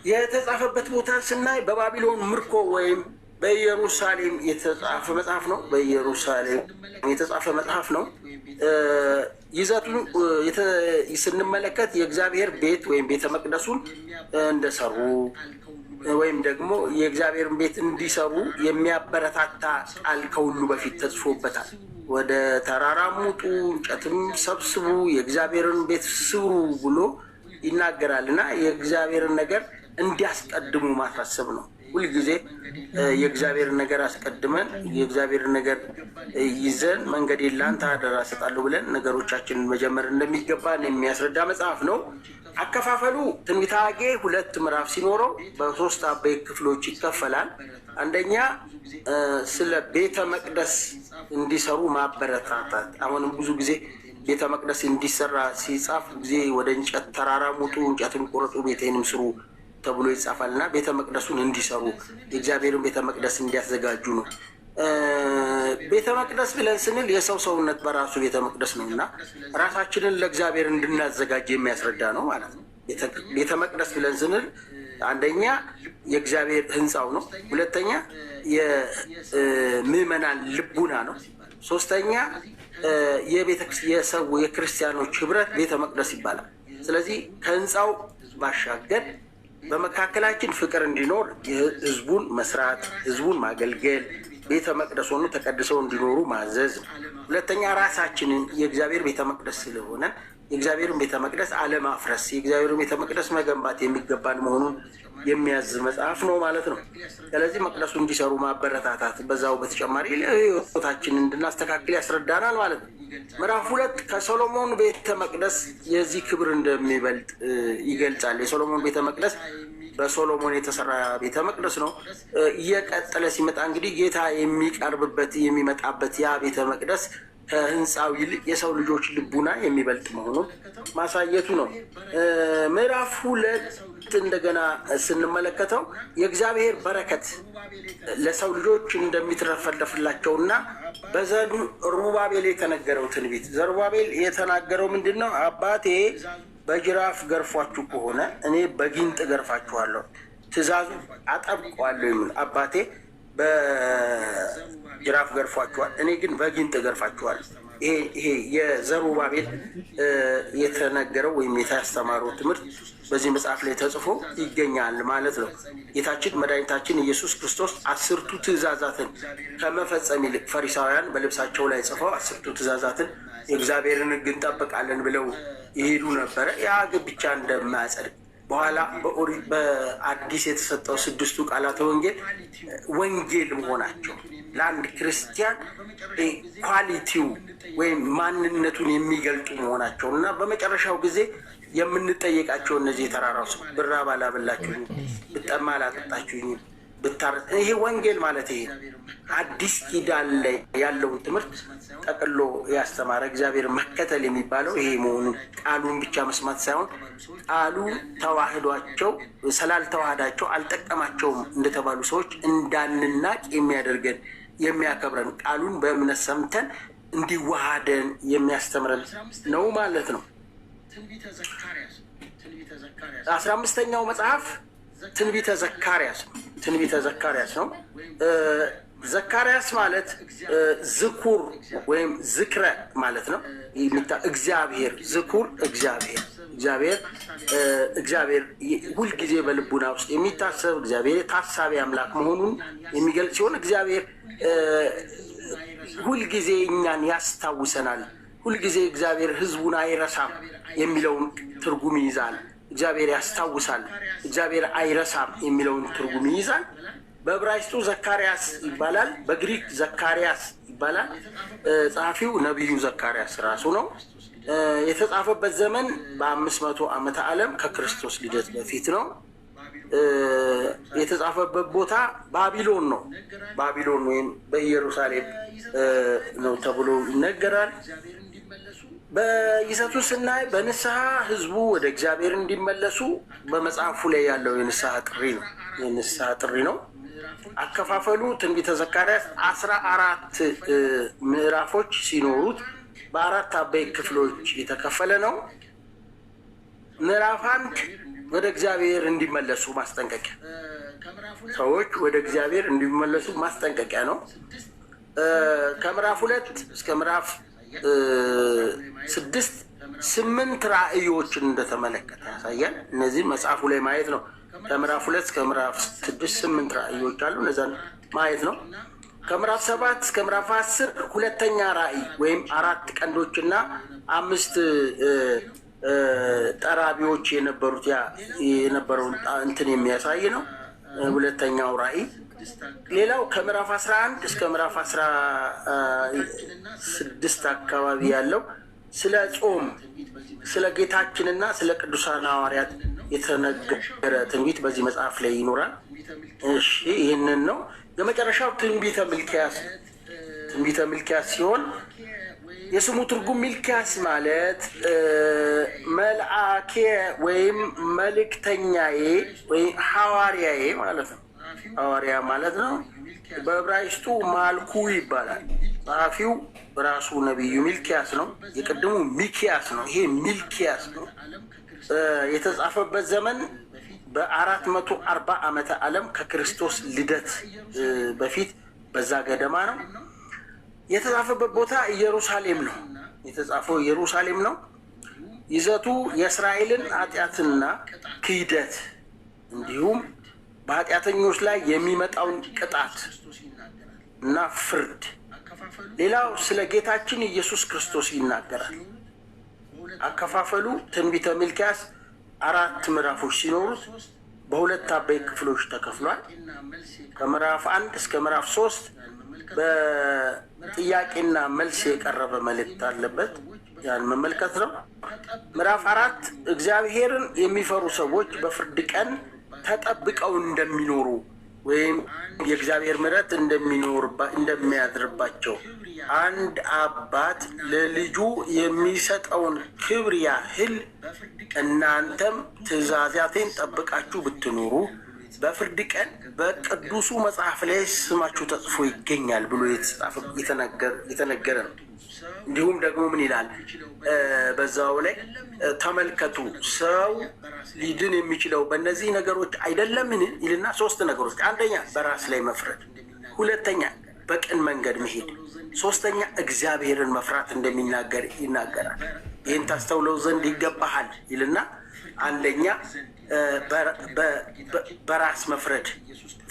የተጻፈበት ቦታ ስናይ በባቢሎን ምርኮ ወይም በኢየሩሳሌም የተጻፈ መጽሐፍ ነው። በኢየሩሳሌም የተጻፈ መጽሐፍ ነው። ይዘቱን ስንመለከት የእግዚአብሔር ቤት ወይም ቤተ መቅደሱን እንደሰሩ ወይም ደግሞ የእግዚአብሔርን ቤት እንዲሰሩ የሚያበረታታ ቃል ከሁሉ በፊት ተጽፎበታል። ወደ ተራራም ውጡ፣ እንጨትም ሰብስቡ፣ የእግዚአብሔርን ቤት ስሩ ብሎ ይናገራል እና የእግዚአብሔርን ነገር እንዲያስቀድሙ ማሳሰብ ነው። ሁልጊዜ የእግዚአብሔርን ነገር አስቀድመን የእግዚአብሔርን ነገር ይዘን መንገዴን ላንተ አደራ እሰጣለሁ ብለን ነገሮቻችንን መጀመር እንደሚገባን የሚያስረዳ መጽሐፍ ነው። አከፋፈሉ ትንቢተ ሐጌ 2 ምዕራፍ ሲኖረው በ3 አበይት ክፍሎች ይከፈላል። አንደኛ ስለ ቤተ መቅደስ እንዲሰሩ ማበረታታት። አሁንም ብዙ ጊዜ ቤተ መቅደስ እንዲሰራ ሲጻፍ ጊዜ ወደ እንጨት ተራራ ውጡ፣ እንጨትን ቁረጡ፣ ቤቴንም ስሩ ተብሎ ይጻፋል እና ቤተ መቅደሱን እንዲሰሩ የእግዚአብሔርን ቤተ መቅደስ እንዲያዘጋጁ ነው። ቤተ መቅደስ ብለን ስንል የሰው ሰውነት በራሱ ቤተ መቅደስ ነው እና ራሳችንን ለእግዚአብሔር እንድናዘጋጅ የሚያስረዳ ነው ማለት ነው። ቤተ መቅደስ ብለን ስንል አንደኛ የእግዚአብሔር ሕንፃው ነው። ሁለተኛ የምዕመናን ልቡና ነው። ሶስተኛ የሰው የክርስቲያኖች ህብረት ቤተ መቅደስ ይባላል። ስለዚህ ከሕንፃው ባሻገር በመካከላችን ፍቅር እንዲኖር ህዝቡን መስራት፣ ህዝቡን ማገልገል፣ ቤተ መቅደስ ሆኖ ተቀድሰው እንዲኖሩ ማዘዝ። ሁለተኛ ራሳችንን የእግዚአብሔር ቤተ መቅደስ ስለሆነ የእግዚአብሔርን ቤተ መቅደስ አለማፍረስ፣ የእግዚአብሔርን ቤተ መቅደስ መገንባት የሚገባን መሆኑን የሚያዝ መጽሐፍ ነው ማለት ነው። ስለዚህ መቅደሱ እንዲሰሩ ማበረታታት፣ በዛው በተጨማሪ ህይወታችንን እንድናስተካክል ያስረዳናል ማለት ነው። ምዕራፍ 2 ከሶሎሞን ቤተ መቅደስ የዚህ ክብር እንደሚበልጥ ይገልጻል። የሶሎሞን ቤተ መቅደስ በሶሎሞን የተሰራ ቤተ መቅደስ ነው። እየቀጠለ ሲመጣ እንግዲህ ጌታ የሚቀርብበት የሚመጣበት ያ ቤተ መቅደስ ከህንፃው ይልቅ የሰው ልጆች ልቡና የሚበልጥ መሆኑን ማሳየቱ ነው። ምዕራፍ 2 እንደገና ስንመለከተው የእግዚአብሔር በረከት ለሰው ልጆች እንደሚትረፈረፍላቸውና በዘሩባቤል የተነገረው ትንቢት። ዘሩባቤል የተናገረው ምንድን ነው? አባቴ በጅራፍ ገርፏችሁ ከሆነ እኔ በጊንጥ ገርፋችኋለሁ፣ ትእዛዙ አጠብቀዋለሁ የሚል አባቴ በጅራፍ ገርፏችኋል፣ እኔ ግን በጊንጥ ገርፋችኋል። ይሄ የዘሩባቤል የተነገረው ወይም የታስተማረው ትምህርት በዚህ መጽሐፍ ላይ ተጽፎ ይገኛል ማለት ነው። ጌታችን መድኃኒታችን ኢየሱስ ክርስቶስ 10ቱ ትእዛዛትን ከመፈጸም ይልቅ ፈሪሳውያን በልብሳቸው ላይ ጽፈው 10ቱ ትእዛዛትን የእግዚአብሔርን ሕግ እንጠብቃለን ብለው ይሄዱ ነበረ። ያ ሕግ ብቻ እንደማያጸድቅ በኋላ በአዲስ የተሰጠው 6ቱ ቃላተ ወንጌል ወንጌል መሆናቸው ለአንድ ክርስቲያን ኳሊቲው ወይም ማንነቱን የሚገልጡ መሆናቸው እና በመጨረሻው ጊዜ የምንጠየቃቸው እነዚህ የተራራው ሰው ብራብ አላበላችሁኝ፣ ብጠማ አላጠጣችሁኝ፣ ይሄ ወንጌል ማለት ይሄ አዲስ ኪዳን ላይ ያለውን ትምህርት ጠቅሎ ያስተማረ እግዚአብሔር መከተል የሚባለው ይሄ መሆኑን ቃሉን ብቻ መስማት ሳይሆን ቃሉ ተዋህዷቸው ስላልተዋህዳቸው አልጠቀማቸውም እንደተባሉ ሰዎች እንዳንናቅ የሚያደርገን የሚያከብረን ቃሉን በእምነት ሰምተን እንዲዋሃደን የሚያስተምረን ነው ማለት ነው። 15ኛው መጽሐፍ ትንቢተ ዘካርያስ ነው። ትንቢተ ዘካርያስ ነው። ዘካርያስ ማለት ዝኩር ወይም ዝክረ ማለት ነው። እግዚአብሔር ዝኩር እግዚአብሔር ሁልጊዜ በልቡና ውስጥ የሚታሰብ እግዚአብሔር ታሳቢ አምላክ መሆኑን የሚገልጽ ሲሆን እግዚአብሔር ሁልጊዜ እኛን ያስታውሰናል። ሁልጊዜ እግዚአብሔር ሕዝቡን አይረሳም የሚለውን ትርጉም ይይዛል። እግዚአብሔር ያስታውሳል፣ እግዚአብሔር አይረሳም የሚለውን ትርጉም ይይዛል። በዕብራይስጡ ዘካርያስ ይባላል፣ በግሪክ ዘካርያስ ይባላል። ጸሐፊው ነቢዩ ዘካርያስ ራሱ ነው። የተጻፈበት ዘመን በ500 ዓመተ ዓለም ከክርስቶስ ልደት በፊት ነው። የተጻፈበት ቦታ ባቢሎን ነው። ባቢሎን ወይም በኢየሩሳሌም ነው ተብሎ ይነገራል። በይዘቱ ስናይ በንስሐ ህዝቡ ወደ እግዚአብሔር እንዲመለሱ በመጽሐፉ ላይ ያለው የንስሐ ጥሪ ነው። አከፋፈሉ ትንቢተ ዘካርያስ 14 ምዕራፎች ሲኖሩት በ4 አበይት ክፍሎች የተከፈለ ነው። ምዕራፍ 1 ወደ እግዚአብሔር እንዲመለሱ ማስጠንቀቂያ፣ ሰዎች ወደ እግዚአብሔር እንዲመለሱ ማስጠንቀቂያ ነው። ከምዕራፍ 2 እስከ ምዕራፍ 6 8 ራእዮችን እንደተመለከተ ያሳያል። እነዚህም መጽሐፉ ላይ ማየት ነው። ከምዕራፍ 2 እስከ ምዕራፍ 6 8 ራእዮች አሉ። እነዛን ማየት ነው። ከምዕራፍ 7 እስከ ምዕራፍ 10 ሁለተኛ ራእይ ወይም 4 ቀንዶችና 5 ጠራቢዎች የነበረውን እንትን የሚያሳይ ነው ሁለተኛው ራእይ። ሌላው ከምዕራፍ 11 እስከ ምዕራፍ 16 አካባቢ ያለው ስለ ጾም፣ ስለ ጌታችንና ስለ ቅዱሳን ሐዋርያት የተነገረ ትንቢት በዚህ መጽሐፍ ላይ ይኖራል። እሺ ይህንን ነው። የመጨረሻው ትንቢተ ሚልክያስ ሲሆን የስሙ ትርጉም ሚልክያስ ማለት መልአኬ ወይም መልእክተኛዬ ወይም ሐዋርያዬ ማለት ነው። ሐዋርያ ማለት ነው። በዕብራይስጡ ማልኩ ይባላል። ጸሐፊው ራሱ ነቢዩ ሚልክያስ ነው። የቅድሙ ሚኪያስ ነው። ይሄ ሚልክያስ ነው። የተጻፈበት ዘመን በ440 ዓመተ ዓለም ከክርስቶስ ልደት በፊት በዛ ገደማ ነው። የተጻፈበት ቦታ ኢየሩሳሌም ነው። የተጻፈው ኢየሩሳሌም ነው። ይዘቱ የእስራኤልን ኃጢአትና ክህደት እንዲሁም በኃጢአተኞች ላይ የሚመጣውን ቅጣት እና ፍርድ፣ ሌላው ስለ ጌታችን ኢየሱስ ክርስቶስ ይናገራል። አከፋፈሉ ትንቢተ ሚልክያስ 4 ምዕራፎች ሲኖሩት በሁለት አበይት ክፍሎች ተከፍሏል። ከምዕራፍ 1 እስከ ምዕራፍ 3 በጥያቄና መልስ የቀረበ መልእክት አለበት። ያን መመልከት ነው። ምዕራፍ 4 እግዚአብሔርን የሚፈሩ ሰዎች በፍርድ ቀን ተጠብቀው እንደሚኖሩ ወይም የእግዚአብሔር ምሕረት እንደሚያድርባቸው አንድ አባት ለልጁ የሚሰጠውን ክብር ያህል እናንተም ትእዛዛቴን ጠብቃችሁ ብትኖሩ በፍርድ ቀን በቅዱሱ መጽሐፍ ላይ ስማችሁ ተጽፎ ይገኛል ብሎ የተነገረ ነው። እንዲሁም ደግሞ ምን ይላል በዛው ላይ ተመልከቱ፣ ሰው ሊድን የሚችለው በእነዚህ ነገሮች አይደለምን ይልና 3 ነገሮች፣ አንደኛ በራስ ላይ መፍረድ፣ ሁለተኛ በቅን መንገድ መሄድ፣ ሶስተኛ እግዚአብሔርን መፍራት እንደሚናገር ይናገራል። ይህን ታስተውለው ዘንድ ይገባሃል ይልና አንደኛ በራስ መፍረድ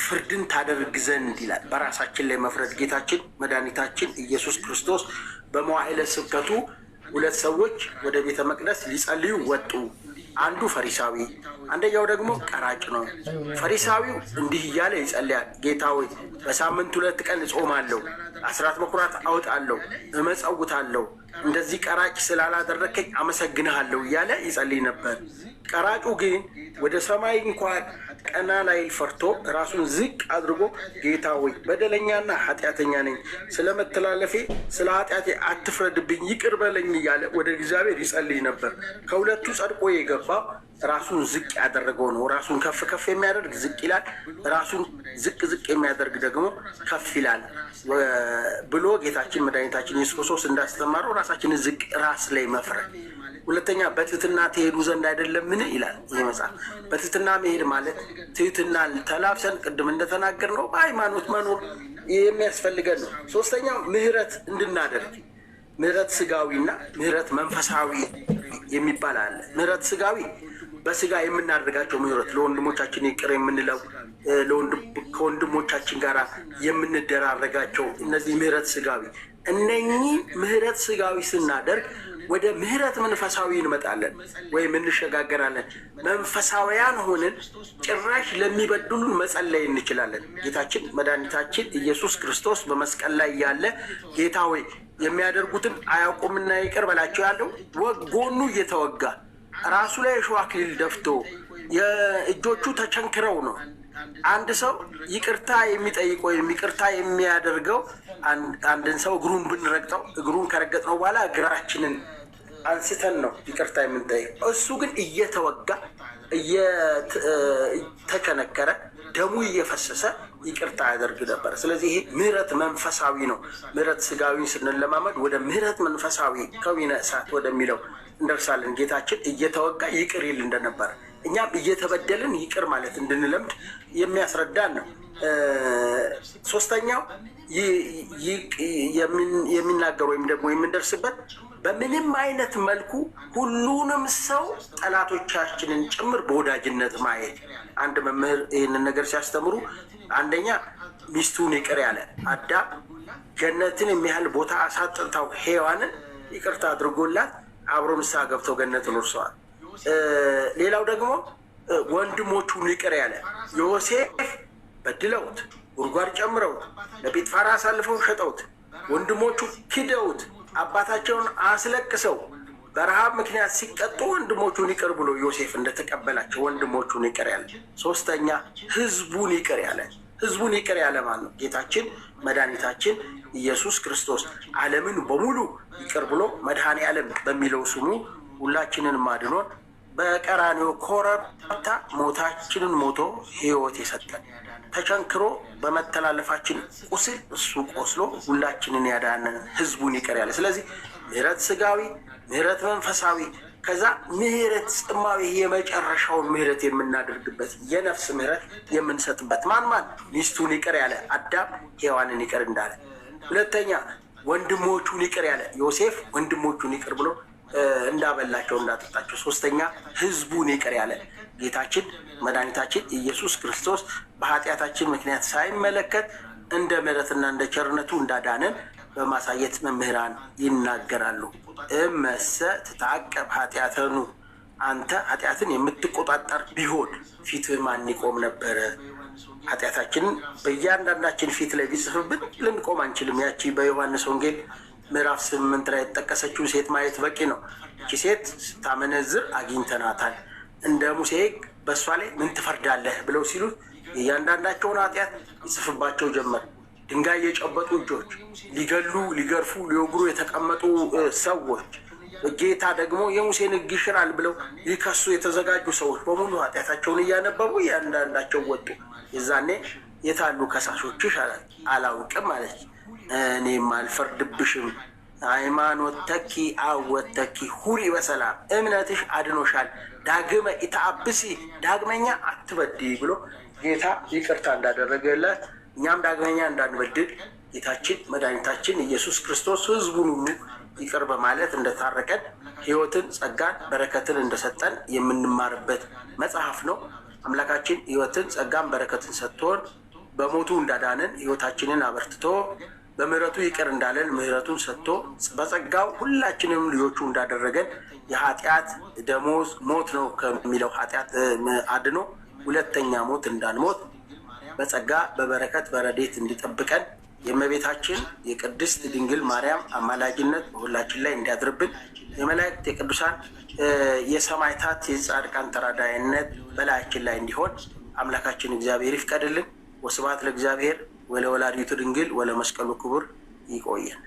ፍርድን ታደርግ ዘንድ ይላል። በራሳችን ላይ መፍረድ። ጌታችን መድኃኒታችን ኢየሱስ ክርስቶስ በመዋዕለ ስብከቱ 2 ሰዎች ወደ ቤተ መቅደስ ሊጸልዩ ወጡ። አንዱ ፈሪሳዊ፣ አንደኛው ደግሞ ቀራጭ ነው። ፈሪሳዊው እንዲህ እያለ ይጸልያል። ጌታ ሆይ በሳምንት 2 ቀን እጾማለሁ፣ አስራት በኩራት አውጣለሁ፣ እመጸውታለሁ፣ እንደዚህ ቀራጭ ስላላደረከኝ አመሰግንሃለሁ እያለ ይጸልይ ነበር። ቀራጩ ግን ወደ ሰማይ እንኳን ቀና ላይ ፈርቶ ራሱን ዝቅ አድርጎ ጌታ ሆይ በደለኛና ኃጢአተኛ ነኝ፣ ስለ መተላለፌ ስለ ኃጢአቴ አትፍረድብኝ፣ ይቅር በለኝ እያለ ወደ እግዚአብሔር ይጸልይ ነበር። ከሁለቱ ጸድቆ የገባው ራሱን ዝቅ ያደረገው ነው። ራሱን ከፍ ከፍ የሚያደርግ ዝቅ ይላል፣ ራሱን ዝቅ ዝቅ የሚያደርግ ደግሞ ከፍ ይላል ብሎ ጌታችን መድኃኒታችን ኢየሱስ ክርስቶስ እንዳስተማረው ራሳችንን ዝቅ ራስ ላይ መፍረድ። ሁለተኛ በትህትና ትሄዱ ዘንድ አይደለምን ይላል ይህ መጽሐፍ። በትህትና መሄድ ማለት ትህትናን ተላብሰን ቅድም እንደተናገር ነው በሃይማኖት መኖር የሚያስፈልገን ነው። ሶስተኛው ምህረት እንድናደርግ፣ ምህረት ስጋዊና ምህረት መንፈሳዊ የሚባል አለ። ምህረት ስጋዊ በስጋ የምናደርጋቸው ምህረት፣ ለወንድሞቻችን ይቅር የምንለው ከወንድሞቻችን ጋር የምንደራረጋቸው እነዚህ ምህረት ስጋዊ። እነኚህ ምህረት ስጋዊ ስናደርግ ወደ ምህረት መንፈሳዊ እንመጣለን ወይም እንሸጋገራለን። መንፈሳዊያን ሆንን ጭራሽ ለሚበድሉን መጸለይ እንችላለን። ጌታችን መድኃኒታችን ኢየሱስ ክርስቶስ በመስቀል ላይ ያለ ጌታ ሆይ የሚያደርጉትን አያውቁምና ይቅር በላቸው ያለው ጎኑ እየተወጋ ራሱ ላይ የሾህ አክሊል ደፍቶ የእጆቹ ተቸንክረው ነው። አንድ ሰው ይቅርታ የሚጠይቅ ወይም ይቅርታ የሚያደርገው አንድን ሰው እግሩን ብንረግጠው እግሩን ከረገጥነው በኋላ እግራችንን አንስተን ነው ይቅርታ የምንጠይቀው። እሱ ግን እየተወጋ እየተቸነከረ ደሙ እየፈሰሰ ይቅርታ ያደርግ ነበር። ስለዚህ ይሄ ምህረት መንፈሳዊ ነው። ምህረት ስጋዊ ስንለማመድ ወደ ምህረት መንፈሳዊ ከዊነ እሳት ወደሚለው እንደርሳለን። ጌታችን እየተወጋ ይቅር ይል እንደነበር እኛም እየተበደልን ይቅር ማለት እንድንለምድ የሚያስረዳን ነው። ሶስተኛው የሚናገር ወይም ደግሞ የምንደርስበት በምንም አይነት መልኩ ሁሉንም ሰው ጠላቶቻችንን ጭምር በወዳጅነት ማየት። አንድ መምህር ይህንን ነገር ሲያስተምሩ አንደኛ ሚስቱን ይቅር ያለ አዳም ገነትን የሚያህል ቦታ አሳጥታው ሔዋንን ይቅርታ አድርጎላት አብሮ ንስሐ ገብተው ገነትን ወርሰዋል። ሌላው ደግሞ ወንድሞቹን ይቅር ያለ ዮሴፍ በድለውት ጉድጓድ ጨምረውት ለጲጥፋራ አሳልፈው ሸጠውት ወንድሞቹ ክደውት አባታቸውን አስለቅሰው በረሃብ ምክንያት ሲቀጡ ወንድሞቹን ይቅር ብሎ ዮሴፍ እንደተቀበላቸው ወንድሞቹን ይቅር ያለ። ሶስተኛ ህዝቡን ይቅር ያለ። ህዝቡን ይቅር ያለ ማለት ነው ጌታችን መድኃኒታችን ኢየሱስ ክርስቶስ ዓለምን በሙሉ ይቅር ብሎ መድኃኔ ዓለም በሚለው ስሙ ሁላችንን ማድኖን በቀራንዮ ኮረብታ ሞታችንን ሞቶ ሕይወት የሰጠን ተቸንክሮ በመተላለፋችን ቁስል እሱ ቆስሎ ሁላችንን ያዳነን ህዝቡን ይቅር ያለ። ስለዚህ ምህረት ስጋዊ፣ ምህረት መንፈሳዊ፣ ከዛ ምህረት ጽማዊ የመጨረሻውን ምህረት የምናደርግበት የነፍስ ምህረት የምንሰጥበት ማን ሚስቱን ይቅር ያለ አዳም ሔዋንን ይቅር እንዳለ። ሁለተኛ ወንድሞቹን ይቅር ያለ ዮሴፍ ወንድሞቹን ይቅር ብሎ እንዳበላቸው እንዳጠጣቸው። ሶስተኛ ህዝቡን ይቅር ያለ ጌታችን መድኃኒታችን ኢየሱስ ክርስቶስ በኃጢአታችን ምክንያት ሳይመለከት እንደ ምህረትና እንደ ቸርነቱ እንዳዳነን በማሳየት መምህራን ይናገራሉ። እመሰ ትታቀብ ኃጢአተኑ፣ አንተ ኃጢአትን የምትቆጣጠር ቢሆን ፊትህ ማን ይቆም ነበረ? ኃጢአታችንን በእያንዳንዳችን ፊት ላይ ቢጽፍብን ልንቆም አንችልም። ያቺ በዮሐንስ ወንጌል ምዕራፍ 8 ላይ የተጠቀሰችው ሴት ማየት በቂ ነው። እቺ ሴት ስታመነዝር አግኝተናታል። እንደ ሙሴ በእሷ ላይ ምን ትፈርዳለህ ብለው ሲሉት እያንዳንዳቸውን ኃጢአት ይጽፍባቸው ጀመር። ድንጋይ የጨበጡ እጆች፣ ሊገሉ ሊገርፉ ሊወግሩ የተቀመጡ ሰዎች፣ ጌታ ደግሞ የሙሴን ሕግ ይሽራል ብለው ሊከሱ የተዘጋጁ ሰዎች በሙሉ ኃጢአታቸውን እያነበቡ እያንዳንዳቸው ወጡ። የዛኔ የታሉ ከሳሾችሽ አላት። አላውቅም አለች። እኔም አልፈርድብሽም፣ ሃይማኖት ተኪ አወት ተኪ ሁሪ በሰላም እምነትሽ አድኖሻል፣ ዳግመ ኢተአብሲ ዳግመኛ አትበድይ ብሎ ጌታ ይቅርታ እንዳደረገላት እኛም ዳግመኛ እንዳንበድል ጌታችን መድኃኒታችን ኢየሱስ ክርስቶስ ህዝቡን ሁሉ ይቅር በማለት እንደታረቀን ህይወትን፣ ጸጋን፣ በረከትን እንደሰጠን የምንማርበት መጽሐፍ ነው። አምላካችን ህይወትን፣ ጸጋን፣ በረከትን ሰጥቶን በሞቱ እንዳዳነን ህይወታችንን አበርትቶ በምህረቱ ይቅር እንዳለን ምህረቱን ሰጥቶ በጸጋው ሁላችንም ልጆቹ እንዳደረገን የኃጢአት ደሞዝ ሞት ነው ከሚለው ኃጢአት አድኖ ሁለተኛ ሞት እንዳንሞት በጸጋ በበረከት በረድኤት እንዲጠብቀን የእመቤታችን የቅድስት ድንግል ማርያም አማላጅነት በሁላችን ላይ እንዲያድርብን የመላእክት የቅዱሳን የሰማዕታት የጻድቃን ተራዳኢነት በላያችን ላይ እንዲሆን አምላካችን እግዚአብሔር ይፍቀድልን። ወስብሐት ለእግዚአብሔር ወለወላዲቱ ድንግል ወለመስቀሉ ክቡር። ይቆየን።